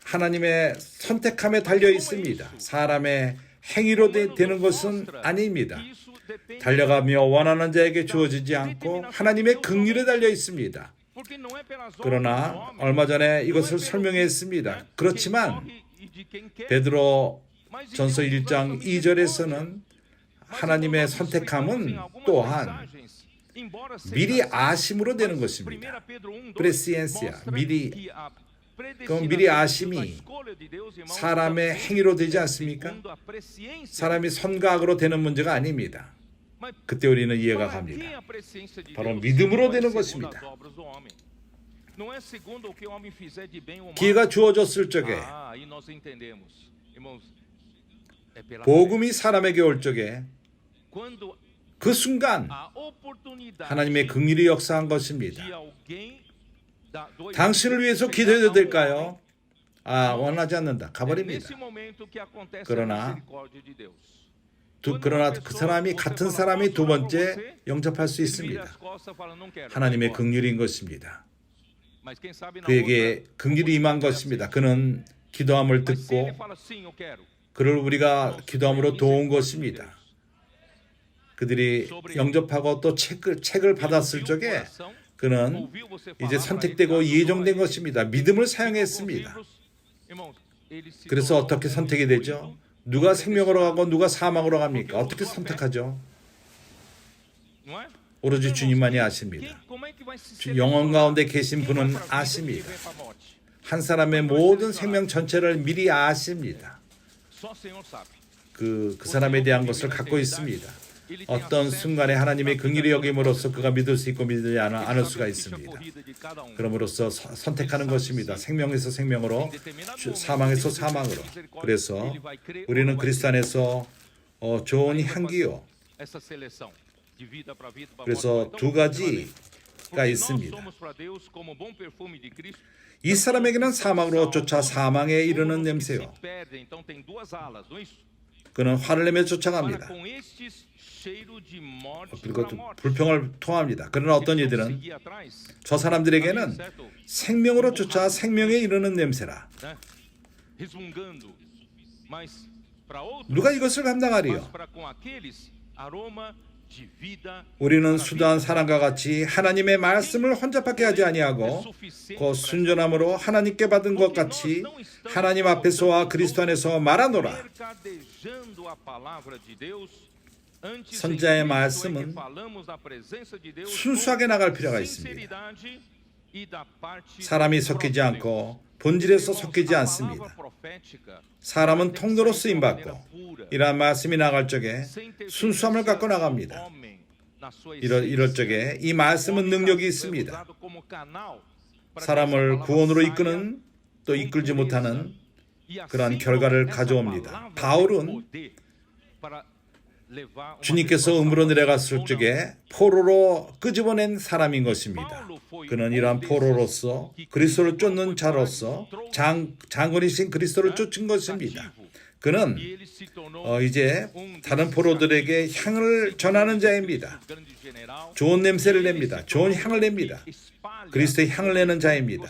하나님의 선택함에 달려 있습니다. 사람의 행위로 되는 것은 아닙니다. 달려가며 원하는 자에게 주어지지 않고 하나님의 긍휼에 달려 있습니다. 그러나 얼마 전에 이것을 설명했습니다. 그렇지만 베드로 전서 1장 2절에서는 하나님의 선택함은 또한 미리 아심으로 되는 것입니다. 프레시엔시아, 그럼 미리 아심이 사람의 행위로 되지 않습니까? 사람이 선과 악으로 되는 문제가 아닙니다. 그때 우리는 이해가 갑니다. 바로 믿음으로 되는 것입니다. 기회가 주어졌을 적에, 복음이 사람에게 올 적에 그 순간 하나님의 긍휼이 역사한 것입니다. 당신을 위해서 기도해도 될까요? 원하지 않는다. 가버립니다. 그러나 그 사람이 같은 사람이 두 번째 영접할 수 있습니다. 하나님의 긍휼인 것입니다. 그에게 긍휼이 임한 것입니다. 그는 기도함을 듣고 그를 우리가 기도함으로 도운 것입니다. 그들이 영접하고 또 책을 받았을 적에 그는 이제 선택되고 예정된 것입니다. 믿음을 사용했습니다. 그래서 어떻게 선택이 되죠? 누가 생명으로 가고 누가 사망으로 갑니까? 어떻게 선택하죠? 오로지 주님만이 아십니다. 영혼 가운데 계신 분은 아십니다. 한 사람의 모든 생명 전체를 미리 아십니다. 그 사람에 대한 것을 갖고 있습니다. 어떤 순간에 하나님의 긍휼히 여김으로써 그가 믿을 수 있고 믿지 않을 수가 있습니다. 그럼으로써 선택하는 것입니다. 생명에서 생명으로, 사망에서 사망으로. 그래서 우리는 그리스도 안에서 좋은 향기요. 그래서 두 가지가 있습니다. 이 사람에게는 사망으로 쫓아 사망에 이르는 냄새요. 그는 화를 내며 쫓아갑니다. 그리고 불평을 토합니다. 그러나 어떤 이들은 저 사람들에게는 생명으로 쫓아 생명에 이르는 냄새라. 누가 이것을 감당하리요? 우리는 수다한 사람과 같이 하나님의 말씀을 혼잡하게 하지 아니하고 그 순전함으로 하나님께 받은 것 같이 하나님 앞에서와 그리스도 안에서 말하노라. 선자의 말씀은 순수하게 나갈 필요가 있습니다. 사람이 섞이지 않고 본질에서 섞이지 않습니다. 사람은 통로로 쓰임받고 이러한 말씀이 나갈 적에 순수함을 갖고 나갑니다. 이럴 적에 이 말씀은 능력이 있습니다. 사람을 구원으로 이끄는 또 이끌지 못하는 그러한 결과를 가져옵니다. 바울은 주님께서 음으로 내려갔을 적에 포로로 끄집어낸 사람인 것입니다. 그는 이러한 포로로서 그리스도를 쫓는 자로서 장군이신 그리스도를 쫓은 것입니다. 그는 이제 다른 포로들에게 향을 전하는 자입니다. 좋은 냄새를 냅니다. 좋은 향을 냅니다. 그리스도의 향을 내는 자입니다.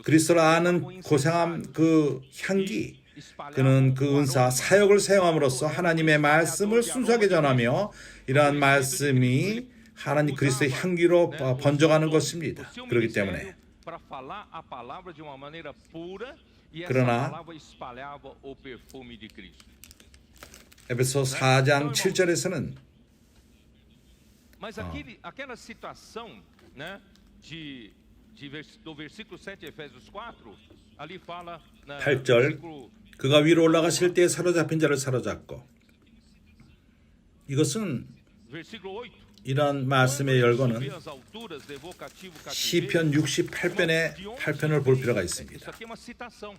그리스도를 아는 고상한 그 향기, 그는 그 은사, 사역을 사용함으로써 하나님의 말씀을 순수하게 전하며 이러한 말씀이 하나님 그리스도의 향기로 번져가는 것입니다. 그렇기 때문에 para falar a palavra de uma maneira pura e essa 그러나 palavra espalhava o perfume de Cristo. 에베소 4장 7절에서는 Mas aquela situação, né, do versículo 7 de Efésios 4, ali fala, né, 8절 그가 위로 올라가실 때 사로잡힌 자를 사로잡고 이것은 versículo 8. 이런 말씀의 열거는 Subiu às alturas, levou cativo o 시편 cativeiro. 68편의 8편을 볼 필요가 있습니다. Isso aqui é uma citação.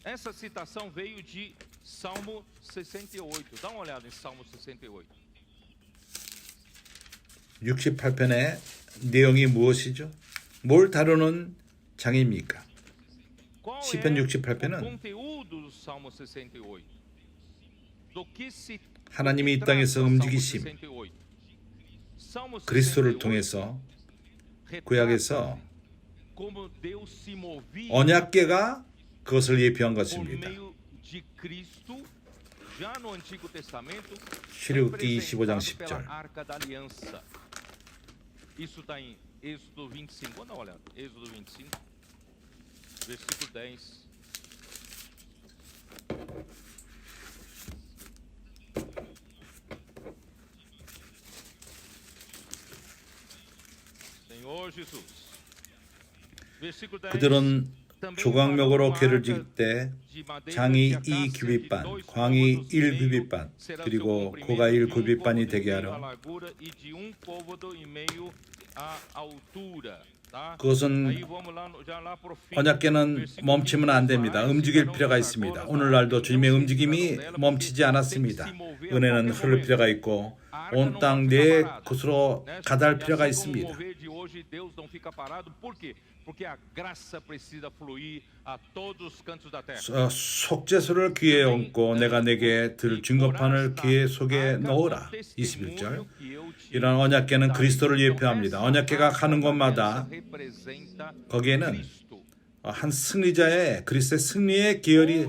Essa citação veio de Salmo 68. Dá uma olhada em Salmo 68. 68편의 내용이 무엇이죠? 뭘 다루는 장입니까? Qual 시편 é o 68편은 conteúdo do Salmo 68? Do que se 하나님이 이 trata 땅에서 o Salmo 움직이심, 68? Salmo 그리스도를 68 통해서 retrata 구약에서 como Deus se movia 언약궤가 그것을 예표한 por 것입니다. meio de Cristo, já no Antigo Testamento, 출애굽기 25장 representado pela 10절. Arca da Aliança. Isso está em Êxodo 25. Vamos dar uma olhada. Êxodo 25, versículo 10. Senhor Jesus. Versículo 10. 그들은 também 조각목으로 farão 궤를 arca 지을 때 de madeira 장이 de 2 acácia de 규빗반, 2 광이 côvados 1 e meio, 규빗반, será seu 그리고 comprimento 고가 1 de 규빗반이 côvado 되게 e meio à 하려. largura e de côvado e meio à altura. tá? 그것은 Aí vamos lá, já lá pro fim. 언약궤는 Versículo 멈추면 안 됩니다. 20, 움직일 farão 필요가 das 있습니다. argolas 오늘날도 da 주님의 arca, 움직임이 não se desviarão dela, 멈추지 porque 않았습니다. tem que se mover a 은혜는 qualquer 흐를 momento. 필요가 있고 A arca 온 não 땅 pode 네 ficar parada, 곳으로 né? 가달 E 필요가 assim como o 있습니다. mover de hoje, Deus não fica parado. Por quê? Porque a graça precisa fluir a todos os cantos da terra. 속죄소를 귀에 얹고 내가 내게 들 증거판을 귀에 속에 넣으라. 21절. 이런 언약궤는 그리스도를 예표합니다. 언약궤가 가는 곳마다 거기에는 한 승리자의 그리스도의 승리의 계열이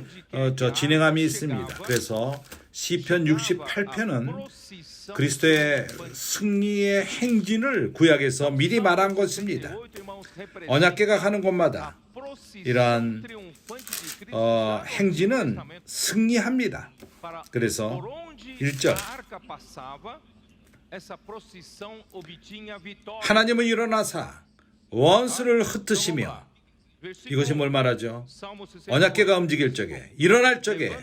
진행함이 있습니다. 그래서 시편 68편은 그리스도의 승리의 행진을 구약에서 미리 말한 것입니다. 언약궤가 가는 곳마다 이러한 행진은 승리합니다. 그래서 1절 하나님은 일어나사 원수를 흩으시며 이것이 뭘 말하죠? 언약궤가 움직일 적에 일어날 적에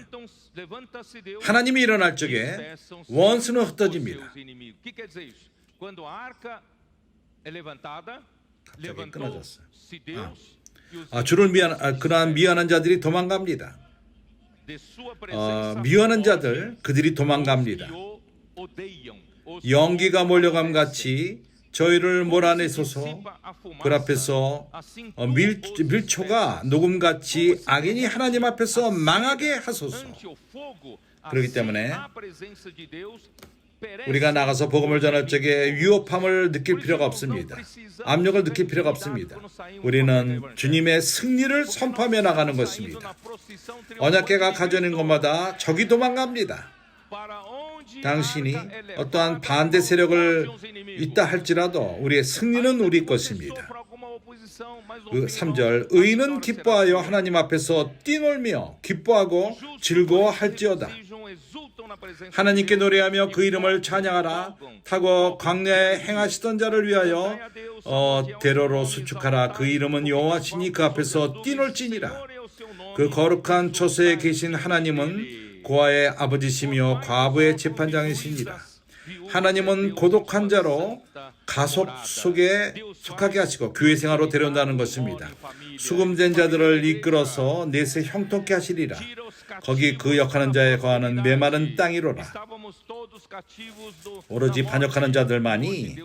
하나님이 일어날 적에 원수는 흩어집니다. 갑자기 끊어졌어요. 그러한 미워하는 자들이 도망갑니다. 미워하는 자들 그들이 도망갑니다. 연기가 몰려감 같이 저희를 몰아내소서. 그 앞에서 밀초가 녹음같이 악인이 하나님 앞에서 망하게 하소서. 그렇기 때문에 우리가 나가서 복음을 전할 적에 위협함을 느낄 필요가 없습니다. 압력을 느낄 필요가 없습니다. 우리는 주님의 승리를 선포하며 나가는 것입니다. 언약궤가 가져오는 곳마다 적이 도망갑니다. 당신이 어떠한 반대 세력을 있다 할지라도 우리의 승리는 우리 것입니다. 3절 의인은 기뻐하여 하나님 앞에서 뛰놀며 기뻐하고 즐거워할지어다. 하나님께 노래하며 그 이름을 찬양하라. 타고 광야에 행하시던 자를 위하여 대로로 수축하라. 그 이름은 여호와시니 그 앞에서 뛰놀지니라. 그 거룩한 초소에 계신 하나님은 고아의 아버지시며 과부의 재판장이시니라. 하나님은 고독한 자로 가속 속에 속하게 하시고 교회 생활로 데려온다는 것입니다. 수금된 자들을 이끌어서 넷에 형통케 하시리라. 거기 그 역하는 자에 거하는 메마른 땅이로라. 오로지 반역하는 자들만이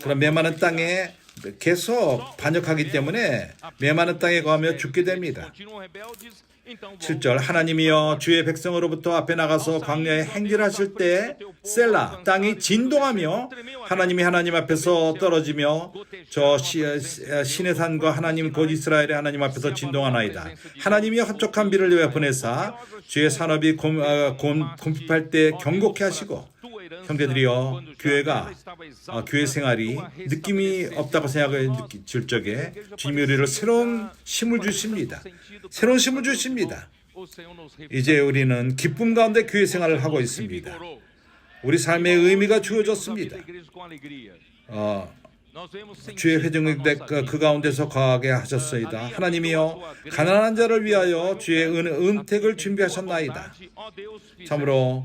그런 메마른 땅에 계속 반역하기 때문에 메마른 땅에 거하며 죽게 됩니다. 7절 하나님이여 주의 백성으로부터 앞에 나가서 광야에 행진하실 때 셀라 땅이 진동하며 하나님이 하나님 앞에서 떨어지며 저 신의 산과 하나님 곧 이스라엘의 하나님 앞에서 진동하나이다. 하나님이 흡족한 비를 보내사 주의 산업이 곰핍할 때 경고케 하시고 형제들이여, 교회가 교회 생활이 느낌이 없다고 생각을 줄 적에 주님이 우리를 새로운 힘을 주십니다. 새로운 힘을 주십니다. 이제 우리는 기쁨 가운데 교회 생활을 하고 있습니다. 우리 삶의 의미가 주어졌습니다. 주의 회중인데 그 가운데서 거하게 하셨소이다. 하나님이여, 가난한 자를 위하여 주의 은택을 준비하셨나이다. 참으로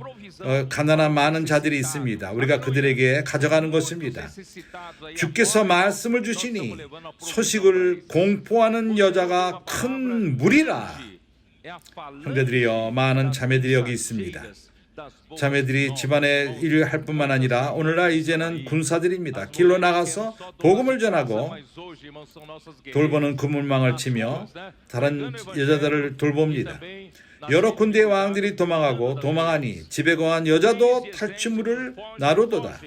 가난한 많은 자들이 있습니다. 우리가 그들에게 가져가는 것입니다. 주께서 말씀을 주시니 소식을 공포하는 여자가 큰 무리라. 형제들이여, 많은 자매들이 여기 있습니다. 자매들이 집안의 일을 할 뿐만 아니라 오늘날 이제는 군사들입니다. 길로 나가서 복음을 전하고 돌보는 그물망을 치며 다른 여자들을 돌봅니다. 여러 군대의 왕들이 도망하고 도망하니 집에 거한 여자도 탈취물을 나누도다.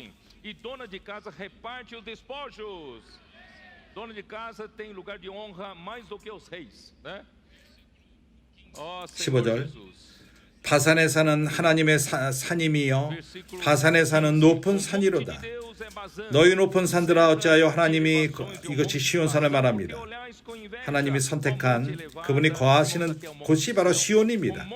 15절. 바산에 사는 하나님의 산임이여, 바산에 사는 높은 산이로다. 너희 높은 산들아, 어찌하여 하나님이 이것이 시온산을 말합니다. 하나님이 선택한 그분이 거하시는 곳이 바로 시온입니다.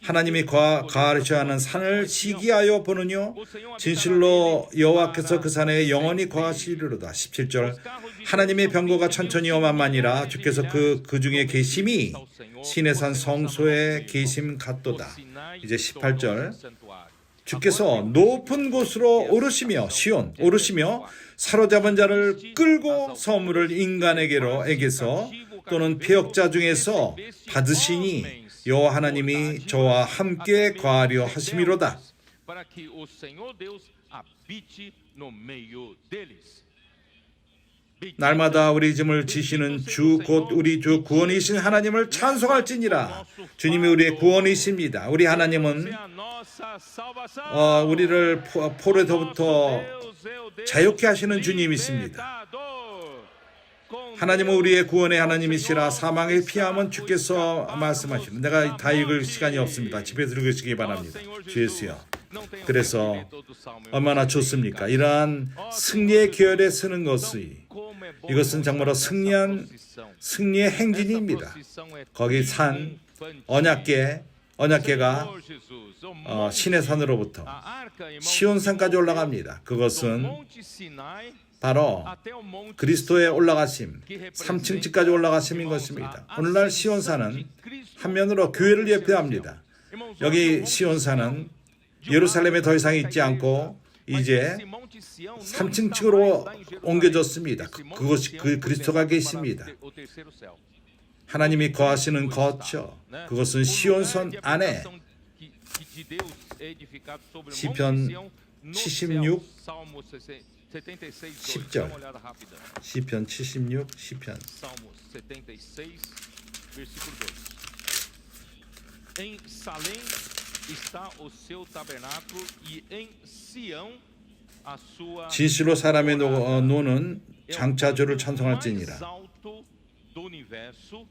하나님이 거하시려 하는 산을 시기하여 보느뇨, 진실로 여호와께서 그 산에 영원히 거하시리로다. 17절. 하나님의 병거가 천천히 오만만이라 주께서 그 중에 계심이 시내산 성소에 계심 같도다. 이제 18절. 주께서 높은 곳으로 오르시며, 시온 오르시며 사로잡은 자를 끌고 선물을 인간에게서 또는 패역자 중에서 받으시니 여호와 하나님이 저와 함께 거하려 하심이로다. 날마다 우리 짐을 지시는 주 곧 우리 주 구원이신 하나님을 찬송할지니라. 주님이 우리의 구원이십니다. 우리 하나님은 우리를 포로에서부터 자유케 하시는 주님이십니다. 하나님은 우리의 구원의 하나님이시라. 사망의 피함은 주께서 말씀하시는. 내가 다 읽을 시간이 없습니다. 집에서 읽으시기 바랍니다. 주 예수여. 그래서 얼마나 좋습니까? 이러한 승리의 계열에 서는 것이, 이것은 정말로 승리의 행진입니다. 거기 산 언약궤가 신의 산으로부터 시온산까지 올라갑니다. 그것은 바로 그리스도의 올라가심, 3층 집까지 올라가심인 것입니다. 오늘날 시온산은 한면으로 교회를 예표합니다. 여기 시온산은 예루살렘에 더 이상 있지 않고 이제 3층 층으로 옮겨졌습니다. 그것이 그리스도가 계십니다. 하나님이 거하시는 거처, 그것은 시온산 안에. 시편 76 10절. 시편 76 시편. Em Salém está o seu tabernáculo e em Sião a sua. 진실로 사람의 노는 장차주를 찬송할지니라. Do universo,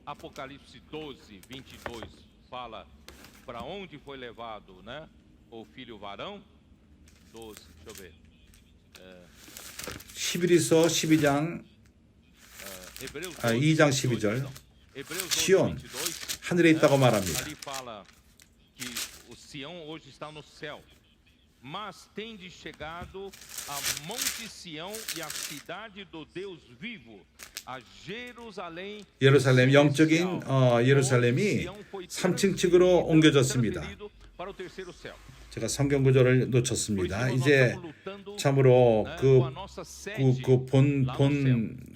Apocalipse 12, 22 fala para onde foi levado, né? O filho varão. 12, deixa eu ver. 11에서 12장 2장 12절. 시온 하늘에 있다고 말합니다. Ali fala que o Sião hoje está no céu. Mas tende chegado a Monte Sião e a cidade do Deus vivo, a Jerusalém. 예루살렘, 영적인 예루살렘이 3층 측으로 옮겨졌습니다. 제가 성경 구절을 놓쳤습니다. 이제 참으로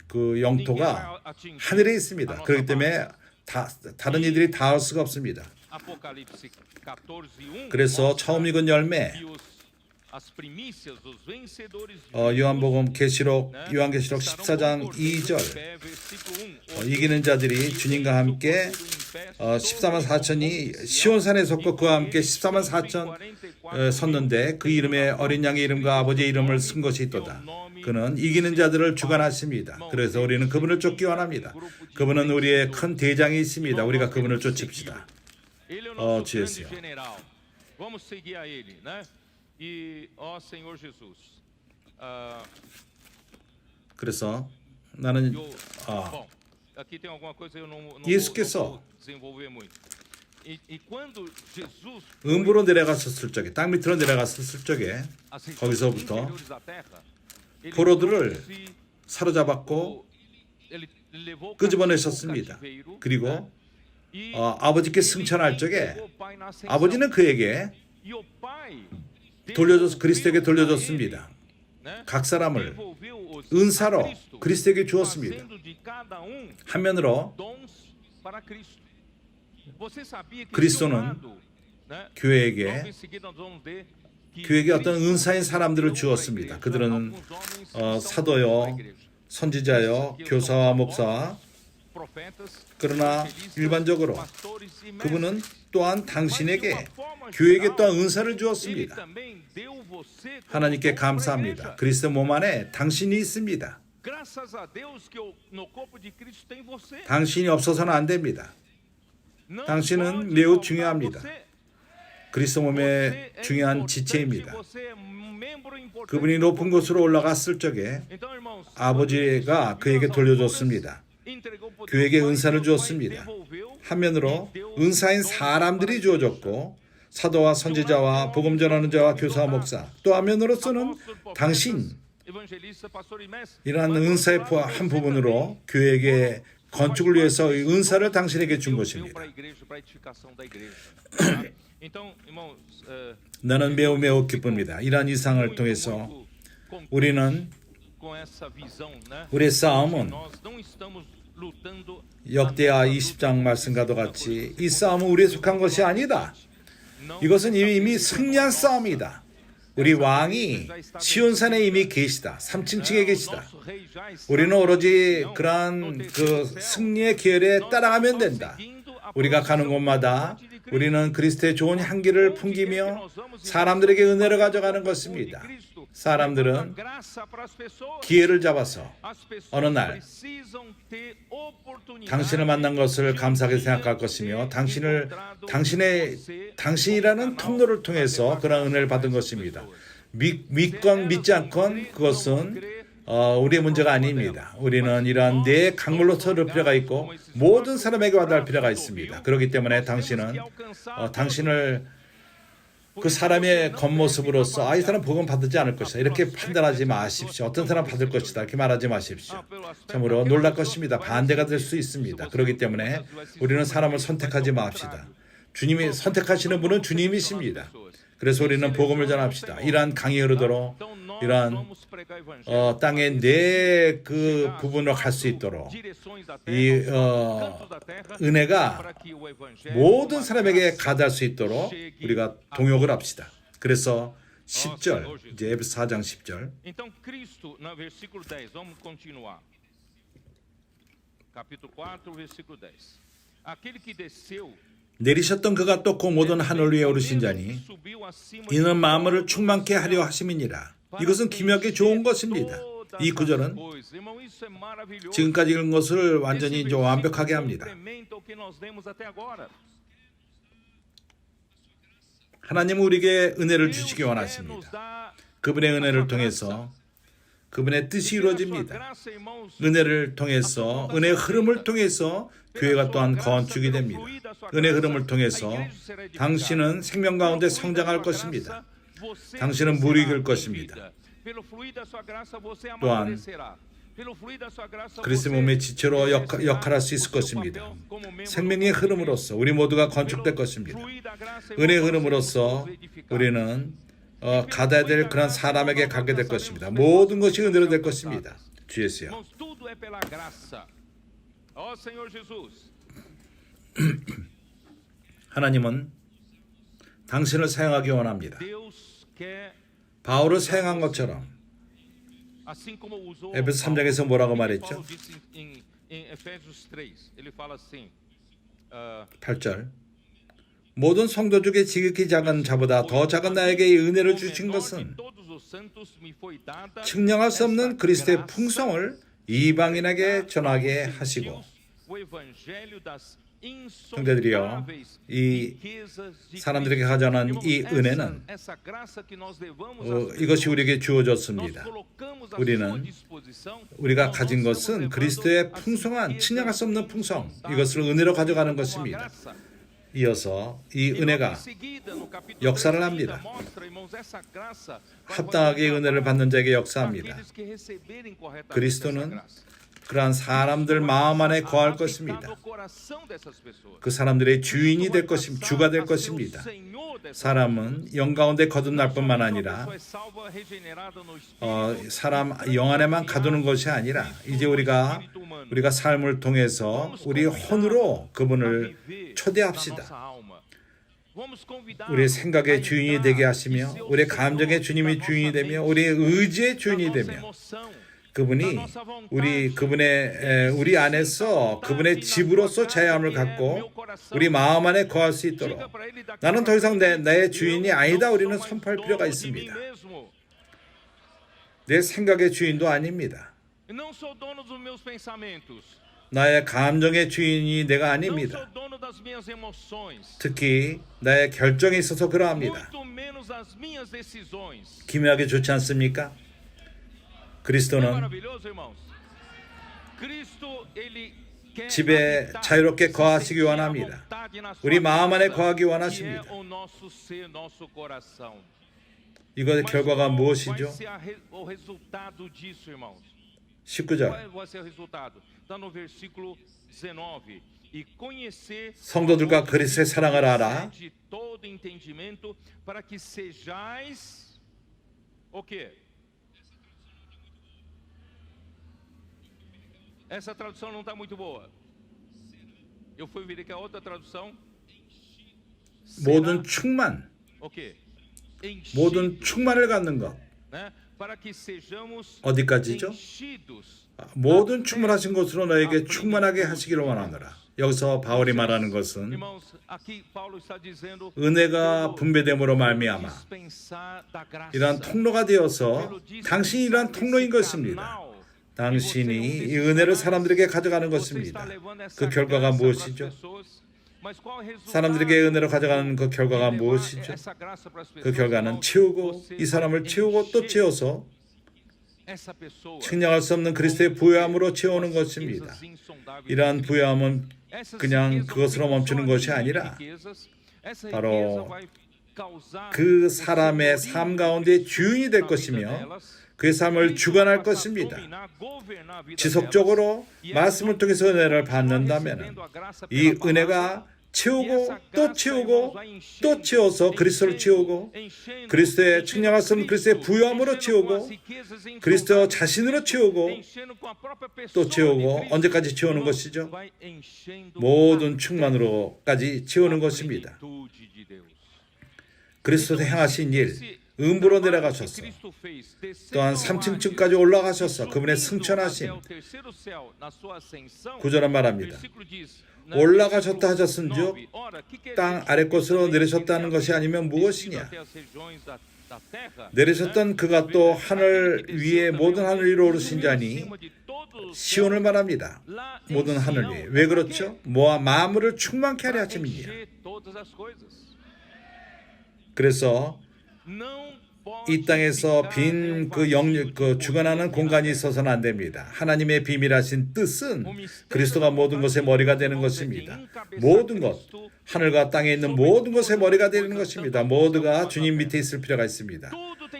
그 영토가 하늘에 있습니다. 그렇기 때문에 다른 이들이 닿을 수가 없습니다. 그래서 처음 익은 열매, 요한복음 요한계시록 14장 2절, 이기는 자들이 주님과 함께 14만 4천이 시온산에 섰고 그와 함께 14만 4천 섰는데 그 이름에 어린 양의 이름과 아버지의 이름을 쓴 것이 있도다. 그는 이기는 자들을 주관하십니다. 그래서 우리는 그분을 쫓기 원합니다. 그분은 우리의 큰 대장이 있습니다. 우리가 그분을 쫓읍시다. 주 예수요. E, ó Senhor Jesus, 그래서 나는 eu, bom, aqui tem alguma coisa eu não 예수께서 vou desenvolver muito. E quando Jesus 음부로 내려갔었을 적에, 땅 밑으로 내려갔었을 적에 as regiões 거기서부터 inferiores da terra, ele 포로들을 trouxe 사로잡았고 ele levou 끄집어내셨습니다. cativeiro, 그리고 e 아버지께 ele 승천할 적에 entregou o Pai na ascensão. 아버지는 그에게 E o Pai 그리스도에게 devolveu 돌려줬습니다. a ele, né? 각 사람을 Devolveu os 은사로 a Cristo, 그리스도에게 주었습니다. fazendo de cada 한면으로 dons para Cristo. Você sabia que 그리스도는 de um lado, né? 교회에게 Logo em seguida nós vamos ver que 교회에게 어떤 Cristo 은사인 사람들을 deu 주었습니다. à igreja 그들은 alguns homens que são 사도요, da igreja. 선지자요, 교사와 목사. Profetas, 그러나 evangelistas, 일반적으로 pastores e 그분은 mestres. 또한 Mas de 당신에게 uma forma 교회에게 geral, 또한 은사를 ele 주었습니다. também deu você como 하나님께 dom para a 감사합니다. igreja. 그리스도 몸 안에 당신이 있습니다. Graças a Deus que no corpo de Cristo tem você. 당신이 없어서는 안 됩니다. Não 당신은 pode 매우 faltar 중요합니다. você. 그리스도 몸의 Você é 중요한 importante, 지체입니다. você é membro importante 그분이 do 높은 corpo. 곳으로 올라갔을 적에 Então, irmãos, 아버지가 그에게 돌려줬습니다. 교회에게 은사를 주었습니다. 한면으로 은사인 사람들이 주어졌고 사도와 선지자와 복음 전하는 자와 교사와 목사, 또 한면으로서는 당신이라는 은사의 한 부분으로 교회에게 건축을 위해서 은사를 당신에게 준 것입니다. 나는 매우 기쁩니다. 이러한 이상을 통해서 우리는 우리의 싸움은 역대하 20장 말씀과도 같이 이 싸움은 우리에 속한 것이 아니다. 이것은 이미 승리한 싸움이다. 우리 왕이 시온산에 이미 계시다. 3층에 계시다. 우리는 오로지 그러한 그 승리의 계열에 따라가면 된다. 우리가 가는 곳마다 우리는 그리스도의 좋은 향기를 풍기며 사람들에게 은혜를 가져가는 것입니다. 사람들은 기회를 잡아서 어느 날 당신을 만난 것을 감사하게 생각할 것이며 당신이라는 통로를 통해서 그런 은혜를 받은 것입니다. 믿건 믿지 않건 그것은 우리의 문제가 아닙니다. 우리는 이러한 내 강물로 서를 필요가 있고 모든 사람에게 와닿을 필요가 있습니다. 그렇기 때문에 당신은 당신을 그 사람의 겉모습으로서 이 사람 복음 받지 않을 것이다 이렇게 판단하지 마십시오. 어떤 사람 받을 것이다 이렇게 말하지 마십시오. 참으로 놀랄 것입니다. 반대가 될 수 있습니다. 그렇기 때문에 우리는 사람을 선택하지 맙시다. 주님이 선택하시는 분은 주님이십니다. 그래서 우리는 복음을 전합시다. 이러한 강이 흐르도록 이러한 땅의 내 그 부분으로 갈 수 있도록 이 은혜가 모든 사람에게 가닿을 수 있도록 우리가 동역을 합시다. 그래서 10절 이제 에베소 4장 10절. Então Cristo, no versículo 10, vamos continuar. Capítulo 4, versículo 10. Aquele que desceu 내리셨던 그가 또 그 모든 하늘 위에 오르신 자니 이는 만물을 충만케 하려 하심이니라. 이것은 기묘하게 좋은 것입니다. 이 구절은 지금까지 읽은 것을 완전히 이제 완벽하게 합니다. 하나님은 우리에게 은혜를 주시기 원하십니다. 그분의 은혜를 통해서 그분의 뜻이 이루어집니다. 은혜를 통해서 은혜의 흐름을 통해서 교회가 또한 건축이 됩니다. 은혜의 흐름을 통해서 당신은 생명 가운데 성장할 것입니다. 당신은 무르익을 것입니다. 또한 그리스도 몸의 지체로 역할할 수 있을 것입니다. 생명의 흐름으로서 우리 모두가 건축될 것입니다. 은혜의 흐름으로서 우리는 가야 될 그런 사람에게 가게 될 것입니다. 모든 것이 은혜로 될 것입니다. 주 예수여. 하나님은 당신을 사용하기 원합니다. 바울을 사용한 것처럼 에베소 3장에서 뭐라고 말했죠? 8절 모든 성도 중에 지극히 작은 자보다 더 작은 나에게 이 은혜를 주신 것은 측량할 수 없는 그리스도의 풍성을 이방인에게 전하게 하시고 형제들이요, 이 사람들에게 가져가는 이 은혜는 이것이 우리에게 주어졌습니다. 우리가 가진 것은 그리스도의 풍성한 측량할 수 없는 풍성, 이것을 은혜로 가져가는 것입니다. 이어서 이 은혜가 역사를 합니다. 합당하게 은혜를 받는 자에게 역사합니다. 그리스도는 그러한 사람들 마음 안에 거할 것입니다. 그 사람들의 주인이 될 것입니다. 주가 될 것입니다. 사람은 영 가운데 거듭날 뿐만 아니라 사람 영 안에만 가두는 것이 아니라 이제 우리가 삶을 통해서 우리 혼으로 그분을 초대합시다. 우리의 생각의 주인이 되게 하시며 우리의 감정의 주님이 주인이 되며 우리의 의지의 주인이 되며 그분이 우리 안에서 그분의 집으로서 자유함을 갖고 우리 마음 안에 거할 수 있도록 나는 더 이상 내 주인이 아니다. 우리는 선포할 필요가 있습니다. 내 생각의 주인도 아닙니다. 나의 감정의 주인이 내가 아닙니다. 특히 나의 결정에 있어서 그러합니다. 기묘하게 좋지 않습니까? 그리스도는 집에 자유롭게 거하시기 원합니다. 우리 마음 안에 거하기 원하십니다. 이것의 결과가 무엇이죠? 19절 성도들과 그리스도의 사랑을 알아 Essa tradução não está muito boa. Eu fui verificar outra tradução. 모든 충만, 모든 충만을 갖는 것. 어디까지죠? 모든 충만하신 것으로 너에게 충만하게 하시기를 원하노라. 여기서 바울이 말하는 것은 은혜가 분배됨으로 말미암아 이러한 통로가 되어서 당신이 이러한 통로인 것입니다. 당신이 이 은혜를 사람들에게 가져가는 것입니다. 그 결과가 무엇이죠? 사람들에게 은혜로 가져가는 그 결과가 무엇이죠? 그 결과는 채우고 이 사람을 채우고 또 채워서 측량할 수 없는 그리스도의 부요함으로 채우는 것입니다. 이러한 부요함은 그냥 그것으로 멈추는 것이 아니라 바로 그 사람의 삶 가운데 주인이 될 것이며 그의 삶을 주관할 것입니다. 지속적으로 말씀을 통해서 은혜를 받는다면 이 은혜가 채우고 또 채우고 또 채워서 그리스도를 채우고 그리스도의 측량할 수 없는 그리스도의 부요함으로 채우고 그리스도 자신으로 채우고 또 채우고 언제까지 채우는 것이죠? 모든 충만으로까지 채우는 것입니다. 그리스도에 행하신 일 음부로 내려가셔서 또한 3층까지 올라가셔서 그분의 승천하신 구절은 말합니다. 올라가셨다 하셨은즉 땅 아래 곳으로 내리셨다는 것이 아니면 무엇이냐? 내리셨던 그가 또 하늘 위에 모든 하늘 위로 오르신 자니 시온을 말합니다. 모든 하늘 위에. 왜 그렇죠? 만물을 충만케 하려 하심이니라. 그래서 이 땅에서 빈 그 주관하는 공간이 있어서는 안 됩니다. 하나님의 비밀하신 뜻은 그리스도가 모든 것의 머리가 되는 것입니다. 모든 것, 하늘과 땅에 있는 모든 것의 머리가 되는 것입니다. 모두가 주님 밑에 있을 필요가 있습니다.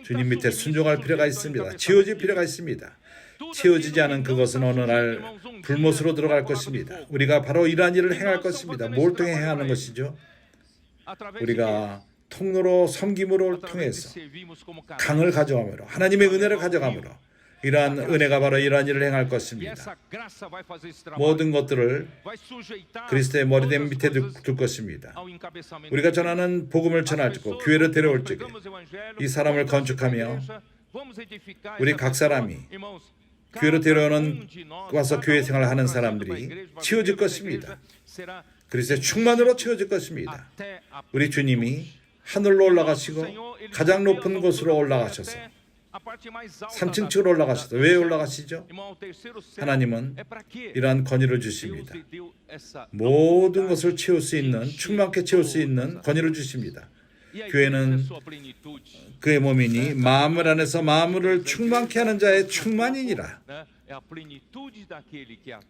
주님 밑에 순종할 필요가 있습니다. 채워질 필요가 있습니다. 채워지지 않은 그것은 어느 날 불못으로 들어갈 것입니다. 우리가 바로 이러한 일을 행할 것입니다. 뭘 통해 행하는 것이죠? 우리가 통로로 섬김으로 통해서 강을 가져가므로 하나님의 은혜를 가져가므로 이러한 은혜가 바로 이러한 일을 행할 것입니다. 모든 것들을 그리스도의 머리됨 밑에 둘 것입니다. 우리가 전하는 복음을 전할 적고 교회로 데려올 적에 이 사람을 건축하며 우리 각 사람이 교회로 데려오는 와서 교회 생활을 하는 사람들이 채워질 것입니다. 그리스도의 충만으로 채워질 것입니다. 우리 주님이 하늘로 올라가시고 가장 높은 곳으로 올라가셔서 3층 층으로 올라가셨다. 왜 올라가시죠? 하나님은 이러한 권위를 주십니다. 모든 것을 채울 수 있는, 충만케 채울 수 있는 권위를 주십니다. 교회는 그의 몸이니 만물 안에서 만물을 충만케 하는 자의 충만이니라.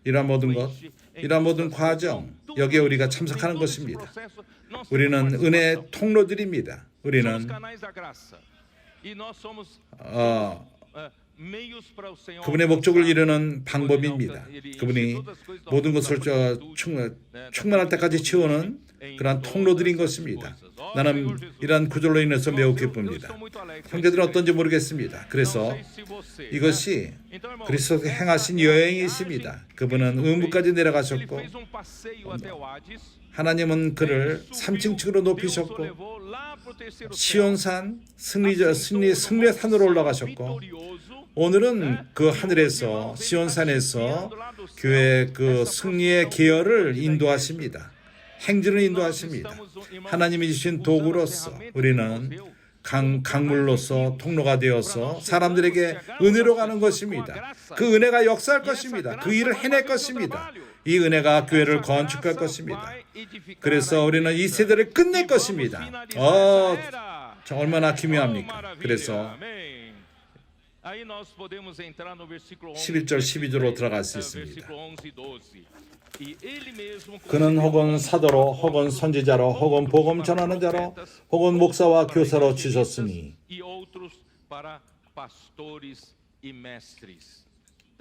이러한 모든 것, 이러한 모든 과정, 여기에 우리가 참석하는 것입니다. 우리는 은혜의 통로들입니다. 우리는 그분의 목적을 이루는 방법입니다. 그분이 모든 것을 충만할 때까지 채우는 그러한 통로들인 것입니다. 나는 이러한 구절로 인해서 매우 기쁩니다. 형제들은 어떤지 모르겠습니다. 그래서 이것이 그리스도께서 행하신 여행이 있습니다. 그분은 음부까지 내려가셨고 하나님은 그를 3층으로 높이셨고 시온산 승리의 산으로 올라가셨고 오늘은 그 하늘에서 시온산에서 교회의 그 승리의 계열을 인도하십니다. 행진을 인도하십니다. 하나님이 주신 도구로서 우리는 강물로서 통로가 되어서 사람들에게 은혜로 가는 것입니다. 그 은혜가 역사할 것입니다. 그 일을 해낼 것입니다. 이 은혜가 교회를 건축할 것입니다. 그래서 우리는 이 세대를 끝낼 것입니다. 얼마나 기묘합니까? 그래서 11절 12절로 들어갈 수 있습니다. 그는 혹은 사도로 혹은 선지자로 혹은 복음 전하는 자로 혹은 목사와 교사로 주셨으니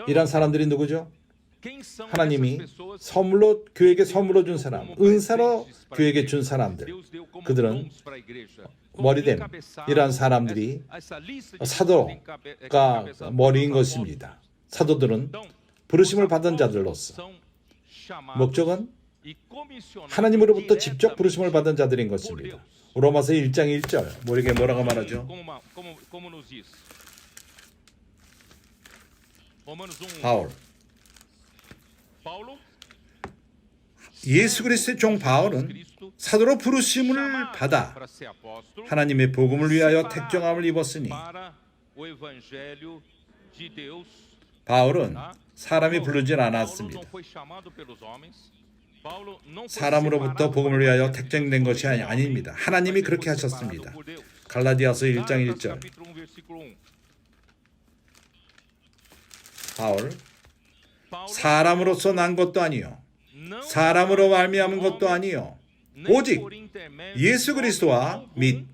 이런 사람들이 누구죠? 하나님이 선물로 교회에게 선물로 준 사람, 은사로 교회에게 준 사람들, 그들은 머리됨, 이러한 사람들이 사도가 머리인 것입니다. 사도들은 부르심을 받은 자들로서 목적은 하나님으로부터 직접 부르심을 받은 자들인 것입니다. 로마서 1장 1절 우리에게 뭐라고 말하죠? 바울 예수 그리스도의 종 바울은 사도로 부르심을 받아 하나님의 복음을 위하여 택정함을 입었으니 바울은 사람이 부르진 않았습니다. 사람으로부터 복음을 위하여 택정된 것이 아닙니다. 하나님이 그렇게 하셨습니다. 갈라디아서 1장 1절 바울 사람으로서 난 것도 아니요 사람으로 말미암은 것도 아니요 오직 예수 그리스도와 및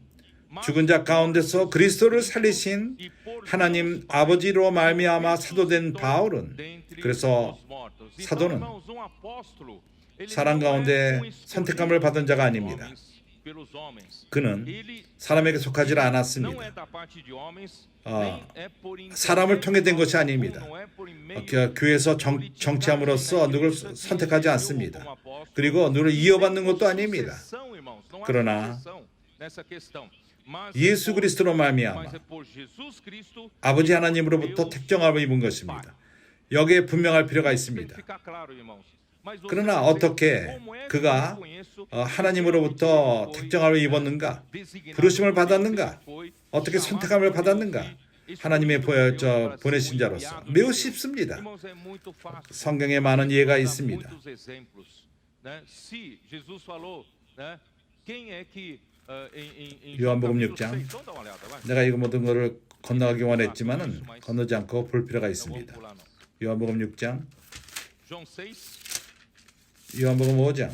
죽은 자 가운데서 그리스도를 살리신 하나님 아버지로 말미암아 사도된 바울은 그래서 사도는 사람 가운데 선택함을 받은 자가 아닙니다. 그는 사람에게 속하지 않았습니다. 사람을 통해 된 것이 아닙니다. 교회에서 정치함으로써 누구를 선택하지 않습니다. 그리고 누구를 이어받는 것도 아닙니다. 그러나 예수 그리스도로 말미암아 아버지 하나님으로부터 택정함을 입은 것입니다. 여기에 분명할 필요가 있습니다. 그러나 어떻게 그가 하나님으로부터 택정함을 입었는가? 부르심을 받았는가? 어떻게 선택함을 받았는가? 하나님의 보내신 자로서 매우 쉽습니다. 성경에 많은 예가 있습니다. 요한복음 6장 내가 이거 모든 것을 건너가기 원했지만은 건너지 않고 볼 필요가 있습니다. 요한복음 6장 요한복음 5장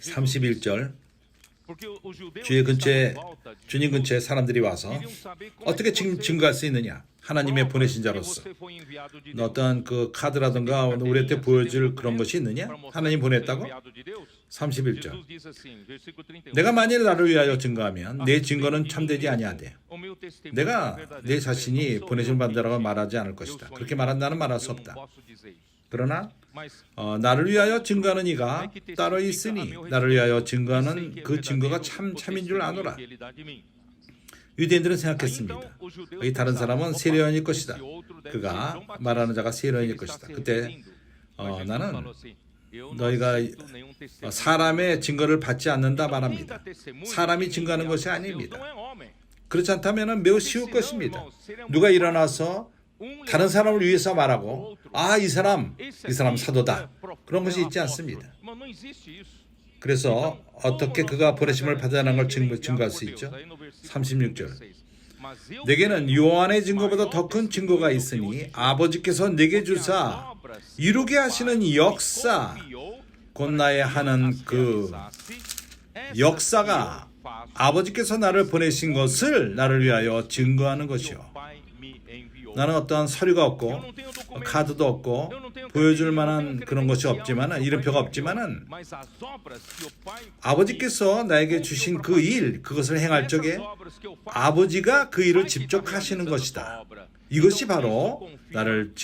31절 주님 근처에 사람들이 와서 어떻게 증거할 수 있느냐? 하나님의 보내신 자로서 어떤 그 카드라든가 우리한테 보여줄 그런 것이 있느냐? 하나님 보냈다고? 31절 내가 만일 나를 위하여 증거하면 내 증거는 참되지 아니하되 내가 내 자신이 보내신 받으라고 말하지 않을 것이다. 그렇게 말한다는 말할 수 없다. 그러나 나를 위하여 증거하는 이가 따로 있으니 나를 위하여 증거하는 그 증거가 참인 줄 아노라. 유대인들은 생각했습니다. 이 다른 사람은 세례요한일 것이다. 그가 말하는 자가 세례요한일 것이다. 그때 나는 너희가 사람의 증거를 받지 않는다 말합니다. 사람이 증거하는 것이 아닙니다. 그렇지 않다면 매우 쉬울 것입니다. 누가 일어나서 다른 사람을 위해서 말하고 이 사람 사도다. 그런 것이 있지 않습니다. 그래서 어떻게 그가 보내심을 받아라는 걸 증거할 수 있죠. 36절. 내게는 요한의 증거보다 더 큰 증거가 있으니 아버지께서 내게 주사 이루게 하시는 역사 곧 나의 하는 그 역사가 아버지께서 나를 보내신 것을 나를 위하여 증거하는 것이요. 나는 어떠한 서류가 없고 카드도 없고 보여줄 만한 그런 것이 없지만 이름표가 없지만은 아버지께서 나에게 주신 그 일 그것을 행할 적에 아버지가 그 일을 직접 하시는 것이다. 이것이 바로 나를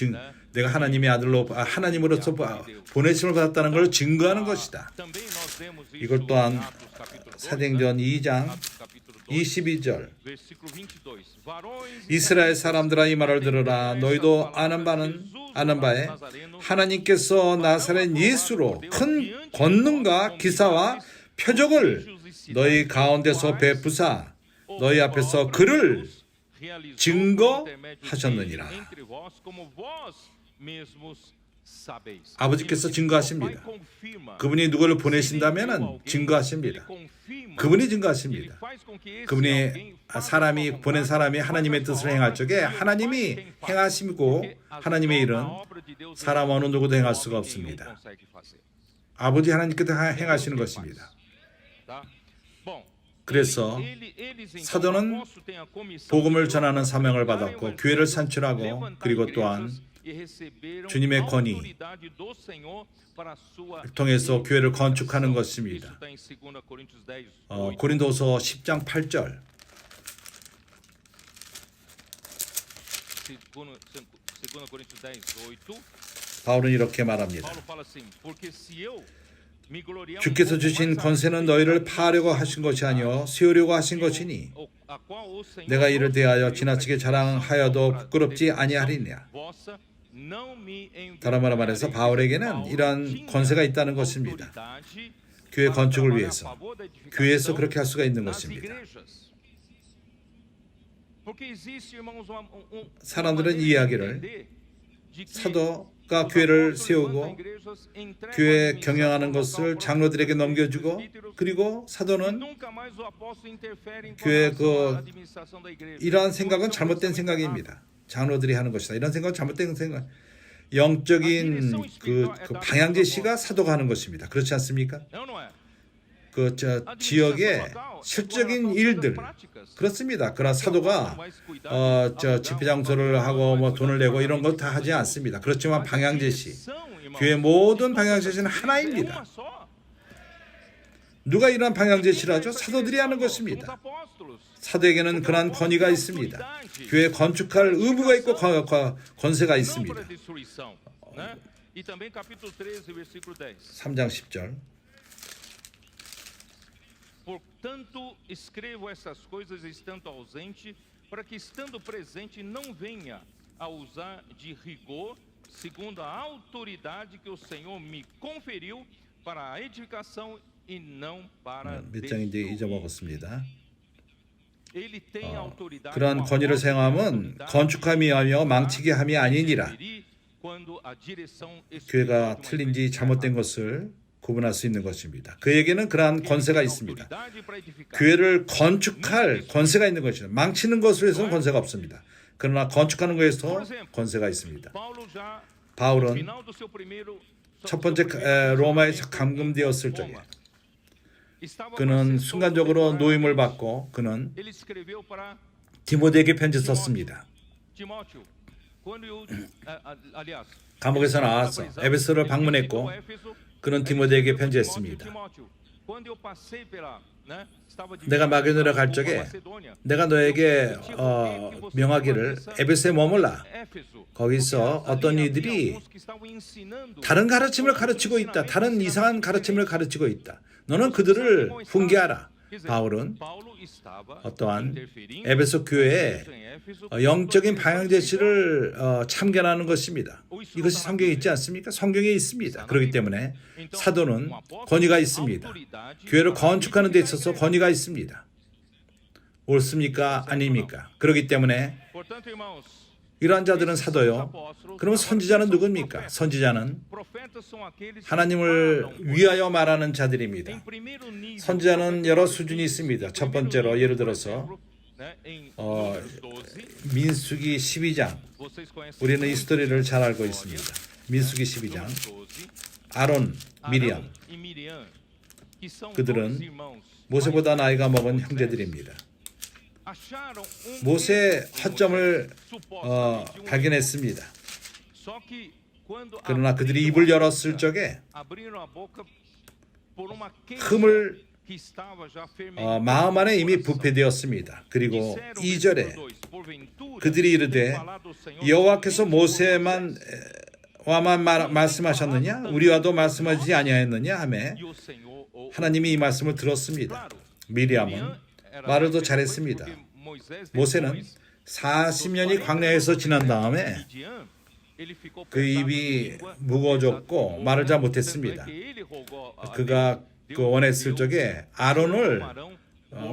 내가 하나님의 아들로 하나님으로서 보내심을 받았다는 걸 증거하는 것이다. 이걸 또한 사도행전 2장 22절 이스라엘 사람들아 이 말을 들으라. 너희도 아는 바에 하나님께서 나사렛 예수로 큰 권능과 기사와 표적을 너희 가운데서 베푸사 너희 앞에서 그를 증거하셨느니라. 아버지께서 증거하십니다. 그분이 누구를 보내신다면 증거하십니다. 그분이 증거하십니다. 그분이 사람이 보낸 사람이 하나님의 뜻을 행할 적에 하나님이 행하시고 하나님의 일은 사람 어느 누구도 행할 수가 없습니다. 아버지 하나님께서 행하시는 것입니다. 그래서 사도는 복음을 전하는 사명을 받았고 교회를 산출하고 그리고 또한 주님의 권위 통해서 교회를 건축하는 것입니다. 고린도서 10장 8절 바울은 이렇게 말합니다. 주께서 주신 권세는 너희를 파하려고 하신 것이 아니요 세우려고 하신 것이니 내가 이를 대하여 지나치게 자랑하여도 부끄럽지 아니하리냐. 다른 말로 말해서 바울에게는 이러한 권세가 있다는 것입니다. 교회 건축을 위해서 교회에서 그렇게 할 수가 있는 것입니다. 사람들은 이 이야기를 사도가 교회를 세우고 교회 경영하는 것을 장로들에게 넘겨주고 그리고 사도는 교회 이러한 생각은 잘못된 생각입니다. 장로들이 하는 것이다. 이런 생각은 잘못된 생각. 영적인 그 방향 제시가 사도가 하는 것입니다. 그렇지 않습니까? 지역의 실적인 일들 그렇습니다. 그러나 사도가 집회 장소를 하고 돈을 내고 이런 거 다 하지 않습니다. 그렇지만 방향 제시, 교회 모든 방향 제시는 하나입니다. 누가 이러한 방향 제시를 하죠? 사도들이 하는 것입니다. 사도에게는 그러한 권위가 있습니다. 교회 건축할 의무가 있고 권세가 있습니다. 3장 10절 Portanto, escrevo essas coisas estando ausente, para que estando presente não venha a usar de rigor, segundo a autoridade que o Senhor me conferiu para a edificação e não para 몇 장인지 잊어먹었습니다. Ele tem autoridade. 그러한 권위를 사용함은 건축함이 아니며 망치게 함이 아니니라. 교회가 틀린지 잘못된 것을 구분할 수 있는 것입니다. 그에게는 그러한 권세가 있습니다. 교회를 건축할 권세가 있는 것입니다. 망치는 것을 해서는 권세가 없습니다. 그러나 건축하는 것에서 권세가 있습니다. 바울은 첫 번째 로마에서 감금되었을 적에 그는 순간적으로 노임을 받고 그는 디모데에게 편지 썼습니다. 감옥에서 나와서 에베소를 방문했고 그는 디모데에게 편지했습니다. 내가 마게도냐 갈 적에 내가 너에게 명하기를 에베소에 머물라. 거기서 어떤 이들이 다른 가르침을 가르치고 있다. 다른 이상한 가르침을 가르치고 있다. 너는 그들을 훈계하라. 바울은 어떠한 에베소 교회의 영적인 방향 제시를 참견하는 것입니다. 이것이 성경에 있지 않습니까? 성경에 있습니다. 그렇기 때문에 사도는 권위가 있습니다. 교회를 건축하는 데 있어서 권위가 있습니다. 옳습니까? 아닙니까? 그렇기 때문에 이러한 자들은 사도요. 그러면 선지자는 누굽니까? 선지자는 하나님을 위하여 말하는 자들입니다. 선지자는 여러 수준이 있습니다. 첫 번째로 예를 들어서 민수기 12장, 우리는 이 스토리를 잘 알고 있습니다. 민수기 12장, 아론, 미리암, 그들은 모세보다 나이가 먹은 형제들입니다. 모세의 허점을 발견했습니다. 그러나 그들이 입을 열었을 적에 흠을 마음 안에 이미 부패되었습니다. 그리고 2절에 그들이 이르되 여호와께서 모세만 와만 말씀하셨느냐? 우리와도 말씀하지 아니하였느냐? 하매 하나님이 이 말씀을 들었습니다. 미리암은 말을 더 잘했습니다. 모세는 40년이 광야에서 지난 다음에 그 입이 무거워졌고 말을 잘 못했습니다. 그가 원했을 적에 아론을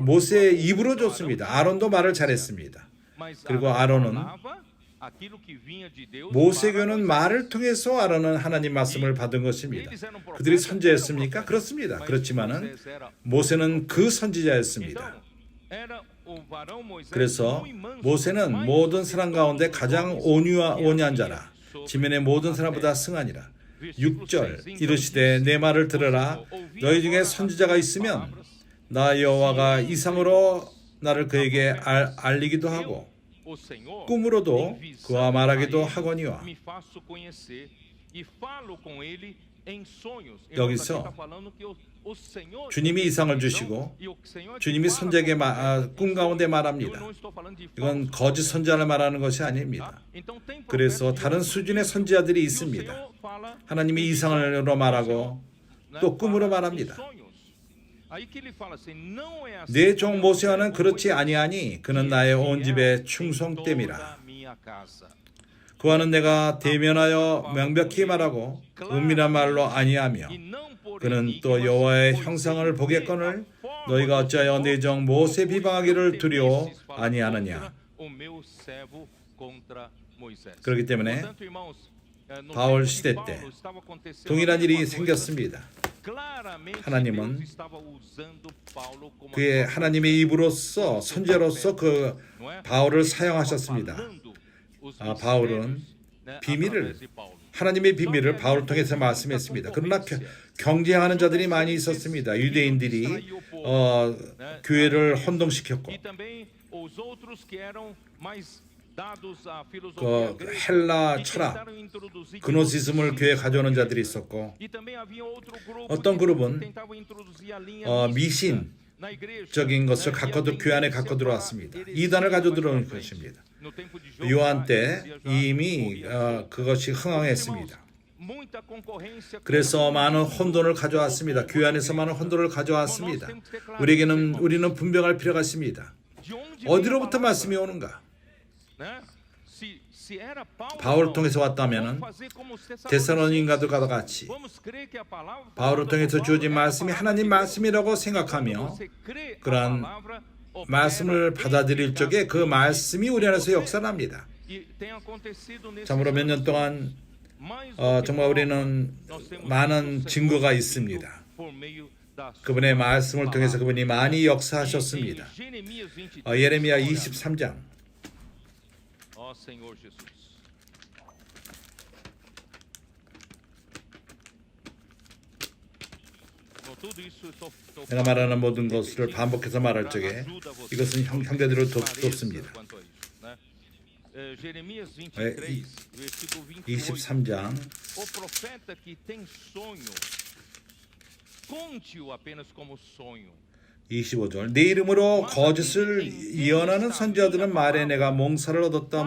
모세의 입으로 줬습니다. 아론도 말을 잘했습니다. 그리고 아론은 모세교는 말을 통해서 아론은 하나님 말씀을 받은 것입니다. 그들이 선지자였습니까? 그렇습니다. 그렇지만은 모세는 그 선지자였습니다. 그래서 모세는 모든 사람 가운데 가장 온유한 자라. 지면의 모든 사람보다 승하니라. 6절 이르시되 내 말을 들으라. 너희 중에 선지자가 있으면 나 여호와가 이상으로 나를 그에게 알리기도 하고 꿈으로도 그와 말하기도 하거니와. 여기서 주님이 이상을 주시고 주님이 선지자에게 꿈 가운데 말합니다. 이건 거짓 선지자를 말하는 것이 아닙니다. 그래서 다른 수준의 선지자들이 있습니다. 하나님이 이상으로 말하고 또 꿈으로 말합니다. 내 종 모세와는 그렇지 아니하니 그는 나의 온 집에 충성됨이라. 그와는 내가 대면하여 명백히 말하고 은밀한 말로 아니하며 그는 또 여호와의 형상을 보겠거늘 너희가 어찌하여 내 종 모세 비방하기를 두려워 아니하느냐. 그렇기 때문에 바울 시대 때 동일한 일이 생겼습니다. 하나님은 그의 하나님의 입으로서 선지자로서 그 바울을 사용하셨습니다. 바울은 하나님의 비밀을 바울을 통해서 말씀했습니다. 그러나 경쟁하는 자들이 많이 있었습니다. 유대인들이 교회를 혼동시켰고 헬라 철학, 그노시즘을 교회에 가져오는 자들이 있었고 어떤 그룹은 미신적인 것을 교회 안에 갖고 들어왔습니다. 이단을 가져 들어온 것입니다. 요한 때 이미 그것이 흥황했습니다. 그래서 많은 혼돈을 가져왔습니다. 교회 안에서 많은 혼돈을 가져왔습니다. 우리는 분별할 필요가 있습니다. 어디로부터 말씀이 오는가? 바울을 통해서 왔다면 데살로니가들과 같이 바울을 통해서 주어진 말씀이 하나님 말씀이라고 생각하며 그러한 말씀을 받아들일 적에 그 말씀이 우리 안에서 역사합니다. 참으로 몇 년 동안 정말 우리는 많은 증거가 있습니다. 그분의 말씀을 통해서 그분이 많이 역사하셨습니다. 예레미야 23장 내가 말하는 모든 것을 반복해서 말할 적에 이것은 형제들을 돕습니다. 23장 25절 내 이름으로 거짓을 예언하는 선지자들은 말해 내가 몽사를 얻었다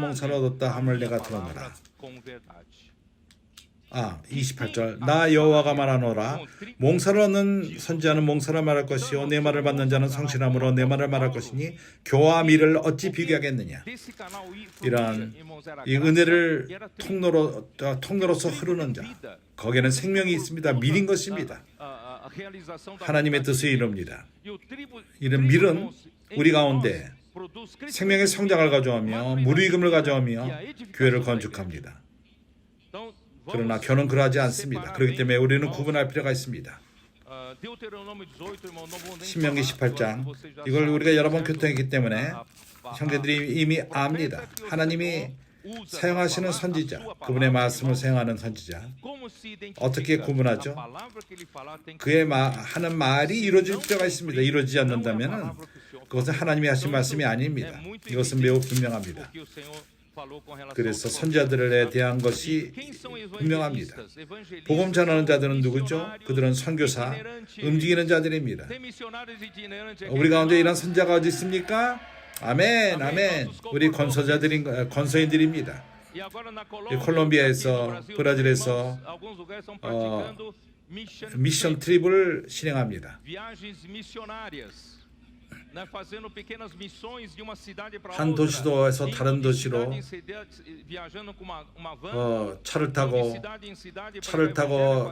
함을 내가 들었노라. 28절 나 여호와가 말하노라 몽사를 얻는 선지자는 몽사를 말할 것이요 내 말을 받는 자는 성실함으로 내 말을 말할 것이니 교와 미를 어찌 비교하겠느냐. 이러한 이 은혜를 통로로서 흐르는 자 거기에는 생명이 있습니다. 밀인 것입니다. 하나님의 뜻을 이룹니다. 이런 밀은 우리 가운데 생명의 성장을 가져오며 무리금을 가져오며 교회를 건축합니다. 그러나 교는 그러하지 않습니다. 그렇기 때문에 우리는 구분할 필요가 있습니다. 신명기 18장 이걸 우리가 여러 번 교통했기 때문에 형제들이 이미 압니다. 하나님이 사용하시는 선지자, 그분의 말씀을 사용하는 선지자 어떻게 구분하죠? 그의 하는 말이 이루어질 필요가 있습니다. 이루어지지 않는다면 그것은 하나님이 하신 말씀이 아닙니다. 이것은 매우 분명합니다. 그래서 선지자들에 대한 것이 분명합니다. 복음 전하는 자들은 누구죠? 그들은 선교사, 움직이는 자들입니다. 우리 가운데 이런 선지자가 어디 있습니까? 아멘, 아멘. 우리 건서인들입니다. 콜롬비아에서, 브라질에서 미션 트립을 실행합니다. 한 도시도에서 다른 도시로 차를 타고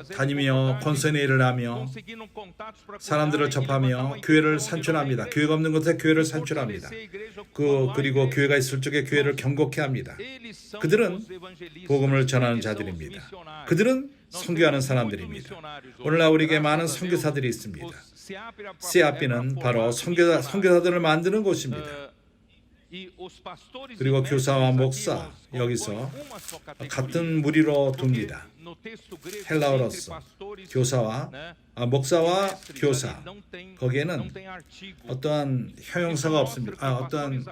다니며 건설일을 하며 사람들을 접하며 교회를 산출합니다. 교회가 없는 곳에 교회를 산출합니다. 그리고 교회가 있을 적에 교회를 경고케 합니다. 그들은 복음을 전하는 자들입니다. 그들은 선교하는 사람들입니다. 오늘날 우리에게 많은 선교사들이 있습니다. CRP는 바로 선교사들을 만드는 곳입니다. 그리고 교사와 목사 여기서 같은 무리로 둡니다. 헬라어로서 목사와 교사 거기에는 어떠한 형용사가 없습니다. 어떠한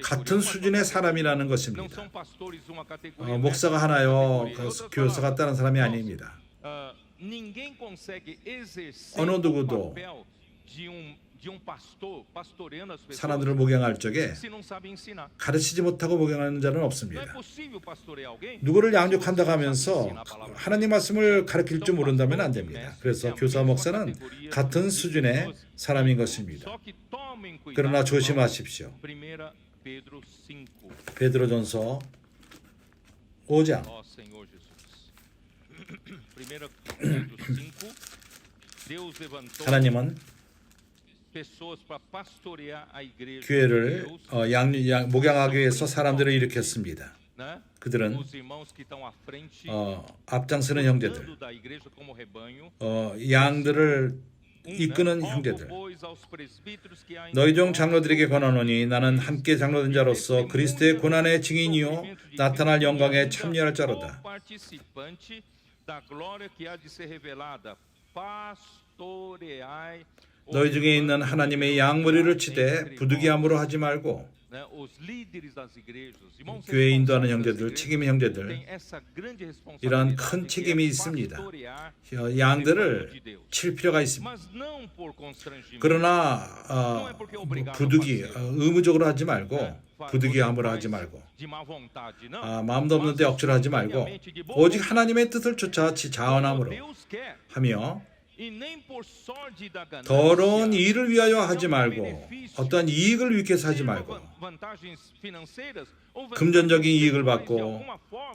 같은 수준의 사람이라는 것입니다. 목사가 하나요, 교사가 다른 사람이 아닙니다. 어느 누구도 사람들을 목양할 적에 가르치지 못하고 목양하는 자는 없습니다. 누구를 양육한다고 하면서 하나님 말씀을 가르칠 줄 모른다면 안 됩니다. 그래서 교사 목사는 같은 수준의 사람인 것입니다. 그러나 조심하십시오. 베드로전서 5장 하나님은 교회를 목양하기 위해서 사람들을 일으켰습니다. 그들은 앞장서는 형제들, 양들을 이끄는 형제들. 너희 중 장로들에게 권하노니 나는 함께 장로된 자로서 그리스도의 고난의 증인이요 나타날 영광에 참여할 자로다. 너희 중에 있는 하나님의 양머리를 치되 부득이함으로 하지 말고 교회 인도하는 형제들, 책임의 형제들 이러한 큰 책임이 있습니다. 양들을 칠 필요가 있습니다. 그러나 의무적으로 하지 말고 부득이함으로 하지 말고 마음도 없는데 억지로 하지 말고 오직 하나님의 뜻을 쫓아 자원함으로 하며 더러운 일을 위하여 하지 말고 어떠한 이익을 위해서 하지 말고 금전적인 이익을 받고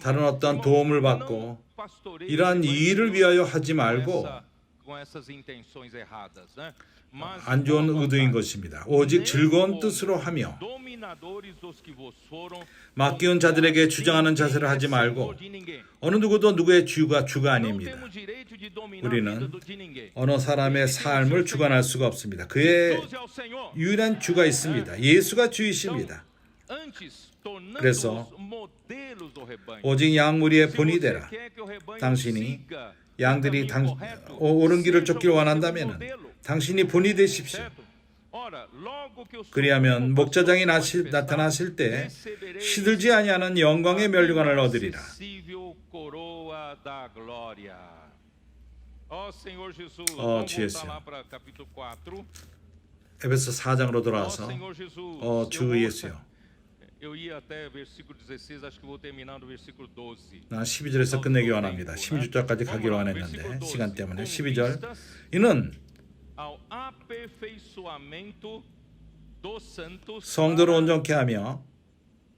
다른 어떠한 도움을 받고 이러한 일을 위하여 하지 말고 안 좋은 의도인 것입니다. 오직 즐거운 뜻으로 하며 맡기운 자들에게 주장하는 자세를 하지 말고 어느 누구도 누구의 주가 아닙니다. 우리는 어느 사람의 삶을 주관할 수가 없습니다. 그의 유일한 주가 있습니다. 예수가 주이십니다. 그래서 오직 양무리의 본이 되라. 당신이 양들이 옳은 길을 쫓기를 원한다면 당신이 본이 되십시오. 그리하면 목자장이 나타나실 때 시들지 아니하는 영광의 면류관을 얻으리라. 주 예수. 에베소 4장으로 돌아와서 주 예수요. Eu ia até versículo 16, acho que vou terminar no versículo 12. 나 12절에서 끝내기 원합니다. 16절까지 가기로 원했는데 시간 때문에 12절 이는 Ao aperfeiçoamento dos santos 성도를 온전케 하며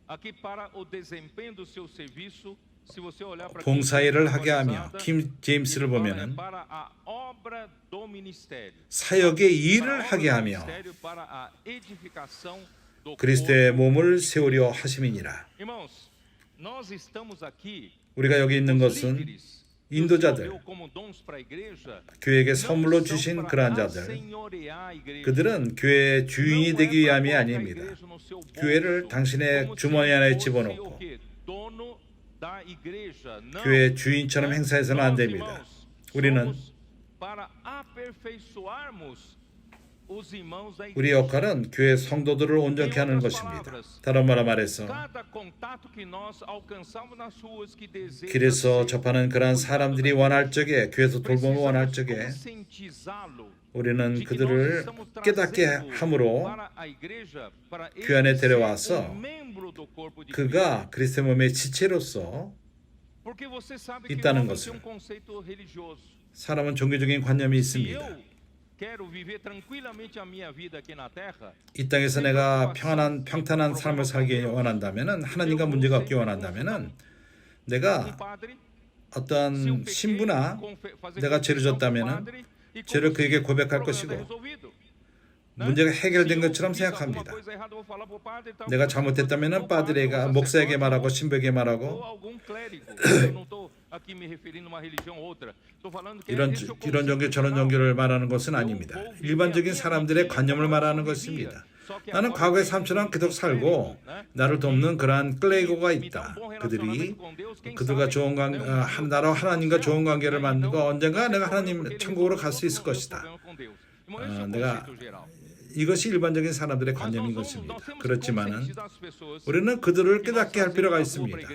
aqui para o desempenho do seu serviço. Se você olhar para 봉사일을 하게 하며 킴 제임스를 보면은 para a obra do ministério. 사역의 일을 하게 하며 Para a edificação do 그리스도의 몸을 세우려 하심이니라. Irmãos, nós estamos aqui 우리가 여기 있는 것은 líderes. 인도자들, como dons para a igreja. 교회에게 선물로 주신 그러한 자들, 그들은 교회의 주인이 되기 위함이 아닙니다. 교회를 당신의 주머니 안에 집어넣고 교회의 주인처럼 행사해서는 안 됩니다. 우리는 우리 역할은 교회 성도들을 온전케 하는 것입니다. 다른 말로 말해서 길에서 접하는 그러한 사람들이 원할 적에, 교회에서 돌봄을 원할 적에 우리는 그들을 깨닫게 함으로 교회 안에 데려와서 그가 그리스도의 몸의 지체로서 있다는 것을. 사람은 종교적인 관념이 있습니다. 이 땅에서 내가 평탄한 삶을 살기 원한다면, 하나님과 문제가 없기 원한다면 내가 어떠한 신부나 내가 죄를 졌다면 죄를 그에게 고백할 것이고 문제가 해결된 것처럼 생각합니다. 내가 잘못했다면 빠드레가 목사에게 말하고 신부에게 말하고 이런 종교 저런 종교를 말하는 것은 아닙니다. 일반적인 사람들의 관념을 말하는 것입니다. 나는 과거의 삶처럼 계속 살고 나를 돕는 그러한 클레이고가 있다. 그들과 좋은 나로 하나님과 좋은 관계를 만들고 언젠가 내가 하나님 천국으로 갈 수 있을 것이다. 이것이 일반적인 사람들의 관념인 것입니다. 그렇지만은 우리는 그들을 깨닫게 할 필요가 있습니다.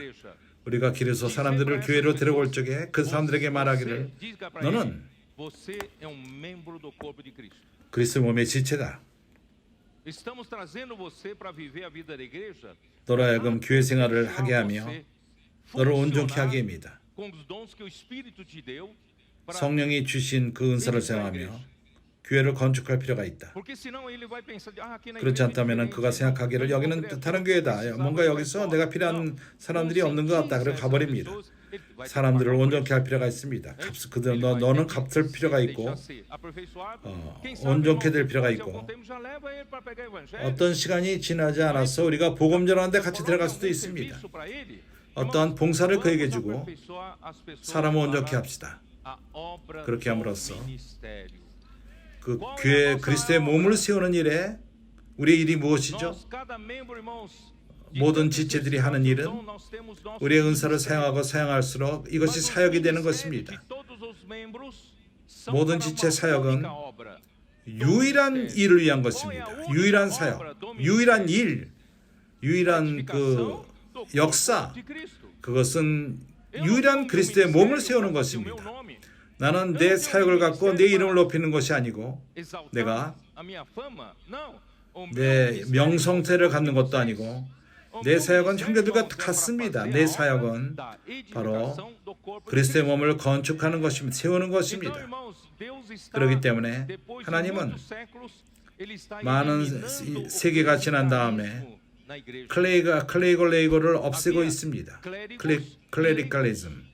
우리가 길에서 사람들을 교회로 데려올 적에 그 사람들에게 말하기를 너는 그리스도 몸의 지체다. 너로 하여금 교회 생활을 하게 하며 너를 온전케 하게 합니다. 성령이 주신 그 은사를 사용하며 교회를 건축할 필요가 있다. 그렇지 않다면 그가 생각하기를 여기는 다른 교회다. 뭔가 여기서 내가 필요한 사람들이 없는 것 같다. 그래서 가버립니다. 사람들을 온전케 할 필요가 있습니다. 너는 갚을 필요가 있고 온전케 될 필요가 있고 어떤 시간이 지나지 않아서 우리가 복음 전하는 데 같이 들어갈 수도 있습니다. 어떠한 봉사를 그에게 주고 사람을 온전케 합시다. 그렇게 함으로써 그 교회 그리스도의 몸을 세우는 일에 우리의 일이 무엇이죠? 모든 지체들이 하는 일은 우리의 은사를 사용하고 사용할수록 이것이 사역이 되는 것입니다. 모든 지체 사역은 유일한 일을 위한 것입니다. 유일한 사역, 유일한 일, 유일한 그 역사, 그것은 유일한 그리스도의 몸을 세우는 것입니다. 나는 내 사역을 갖고 내 이름을 높이는 것이 아니고 내가 내 명성태를 갖는 것도 아니고 내 사역은 형제들과 같습니다. 내 사역은 바로 그리스도의 몸을 건축하는 것입니다. 세우는 것입니다. 그렇기 때문에 하나님은 많은 세계가 지난 다음에 클레이고 없애고 있습니다. 클레리칼리즘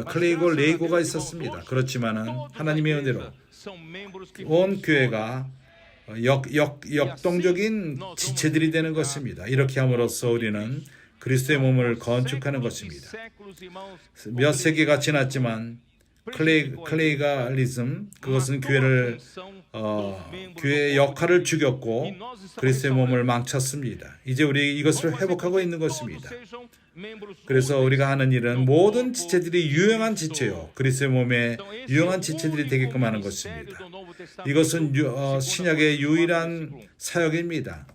클레이고 레이고가 있었습니다. 그렇지만은 하나님의 은혜로 온 교회가 역동적인 지체들이 되는 것입니다. 이렇게 함으로써 우리는 그리스도의 몸을 건축하는 것입니다. 몇 세기가 지났지만 클레이갈리즘 그것은 교회의 역할을 죽였고 그리스도의 몸을 망쳤습니다. 이제 우리 이것을 회복하고 있는 것입니다. 그래서 우리가 하는 일은 모든 지체들이 유용한 지체요 그리스도의 몸에 유용한 지체들이 되게끔 하는 것입니다. 이것은 신약의 유일한 사역입니다.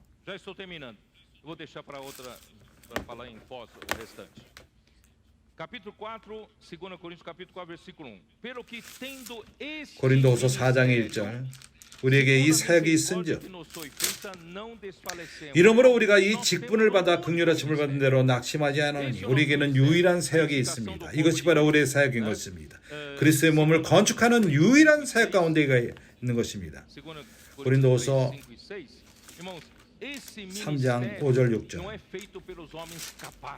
고린도후서 4장의 1절 우리에게 이 사역이 있은즉 이러므로 우리가 이 직분을 받아 긍휼하심을 받은 대로 낙심하지 않으니 우리에게는 유일한 사역이 있습니다. 이것이 바로 우리의 사역인 것입니다. 그리스도의 몸을 건축하는 유일한 사역 가운데 있는 것입니다. 고린도후서 3장 5절 6절.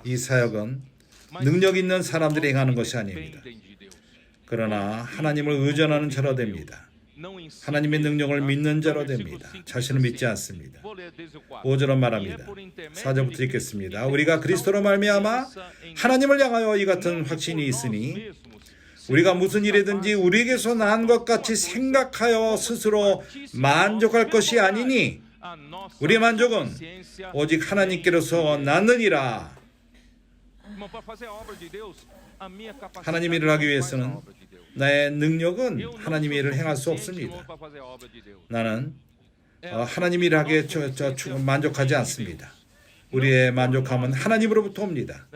이 사역은 능력 있는 사람들이 행하는 것이 아닙니다. 그러나 하나님을 의존하는 자로 됩니다. 하나님의 능력을 믿는 자로 됩니다. 자신을 믿지 않습니다. 5절은 말합니다. 4절부터 읽겠습니다. 우리가 그리스도로 말미암아 하나님을 향하여 이 같은 확신이 있으니 우리가 무슨 일이든지 우리에게서 난 것 같이 생각하여 스스로 만족할 것이 아니니 우리의 만족은 오직 하나님께로서 나느니라. 하나님 일을 하기 위해서는 나의 능력은 하나님 일을 행할 수 없습니다. 나는 하나님 일을 하기에 만족하지 않습니다. 우리의 만족함은 하나님으로부터 옵니다.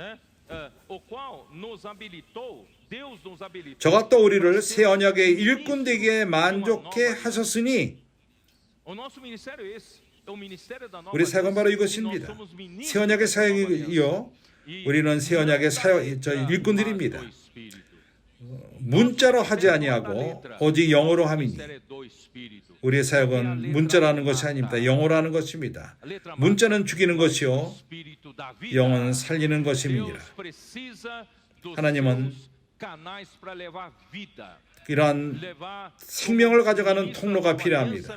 저가 또 우리를 새 언약의 일꾼 되게 만족해 하셨으니 우리 사역은 바로 이것입니다. 새 언약의 사역이요 우리는 새 언약의 일꾼들입니다. 문자로 하지 아니하고 오직 영어로 함이니 우리의 사역은 문자로 하는 것이 아닙니다. 영어로 하는 것입니다. 문자는 죽이는 것이요 영은 살리는 것입니다. 하나님은 이러한 생명을 가져가는 통로가 필요합니다.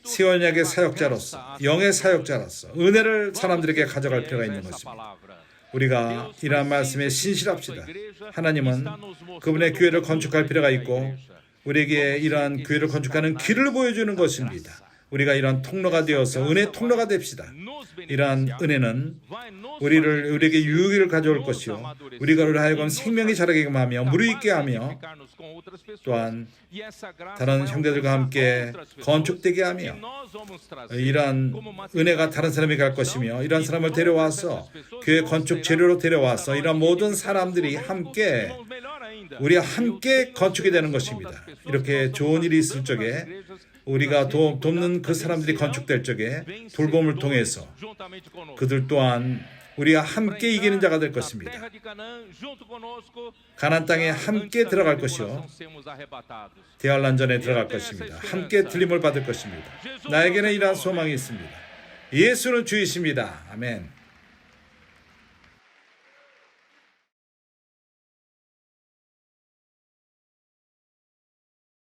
새 언약의 사역자로서 영의 사역자로서 은혜를 사람들에게 가져갈 필요가 있는 것입니다. 우리가 이러한 말씀에 신실합시다. 하나님은 그분의 교회를 건축할 필요가 있고 우리에게 이러한 교회를 건축하는 길을 보여주는 것입니다. 우리가 이러한 통로가 되어서 은혜의 통로가 됩시다. 이러한 은혜는 우리에게 유익을 가져올 것이요 우리가 하여금 생명이 자라게끔 하며 무르익게 하며 또한 다른 형제들과 함께 건축되게 하며 이러한 은혜가 다른 사람에게 갈 것이며 이러한 사람을 데려와서 교회 건축 재료로 데려와서 이러한 모든 사람들이 함께 우리와 함께 건축이 되는 것입니다. 이렇게 좋은 일이 있을 적에 우리가 돕는 그 사람들이 건축될 적에 돌봄을 통해서 그들 또한 우리가 함께 이기는 자가 될 것입니다. 가나안 땅에 함께 들어갈 것이요 대환란전에 들어갈 것입니다. 함께 들림을 받을 것입니다. 나에게는 이러한 소망이 있습니다. 예수는 주이십니다. 아멘.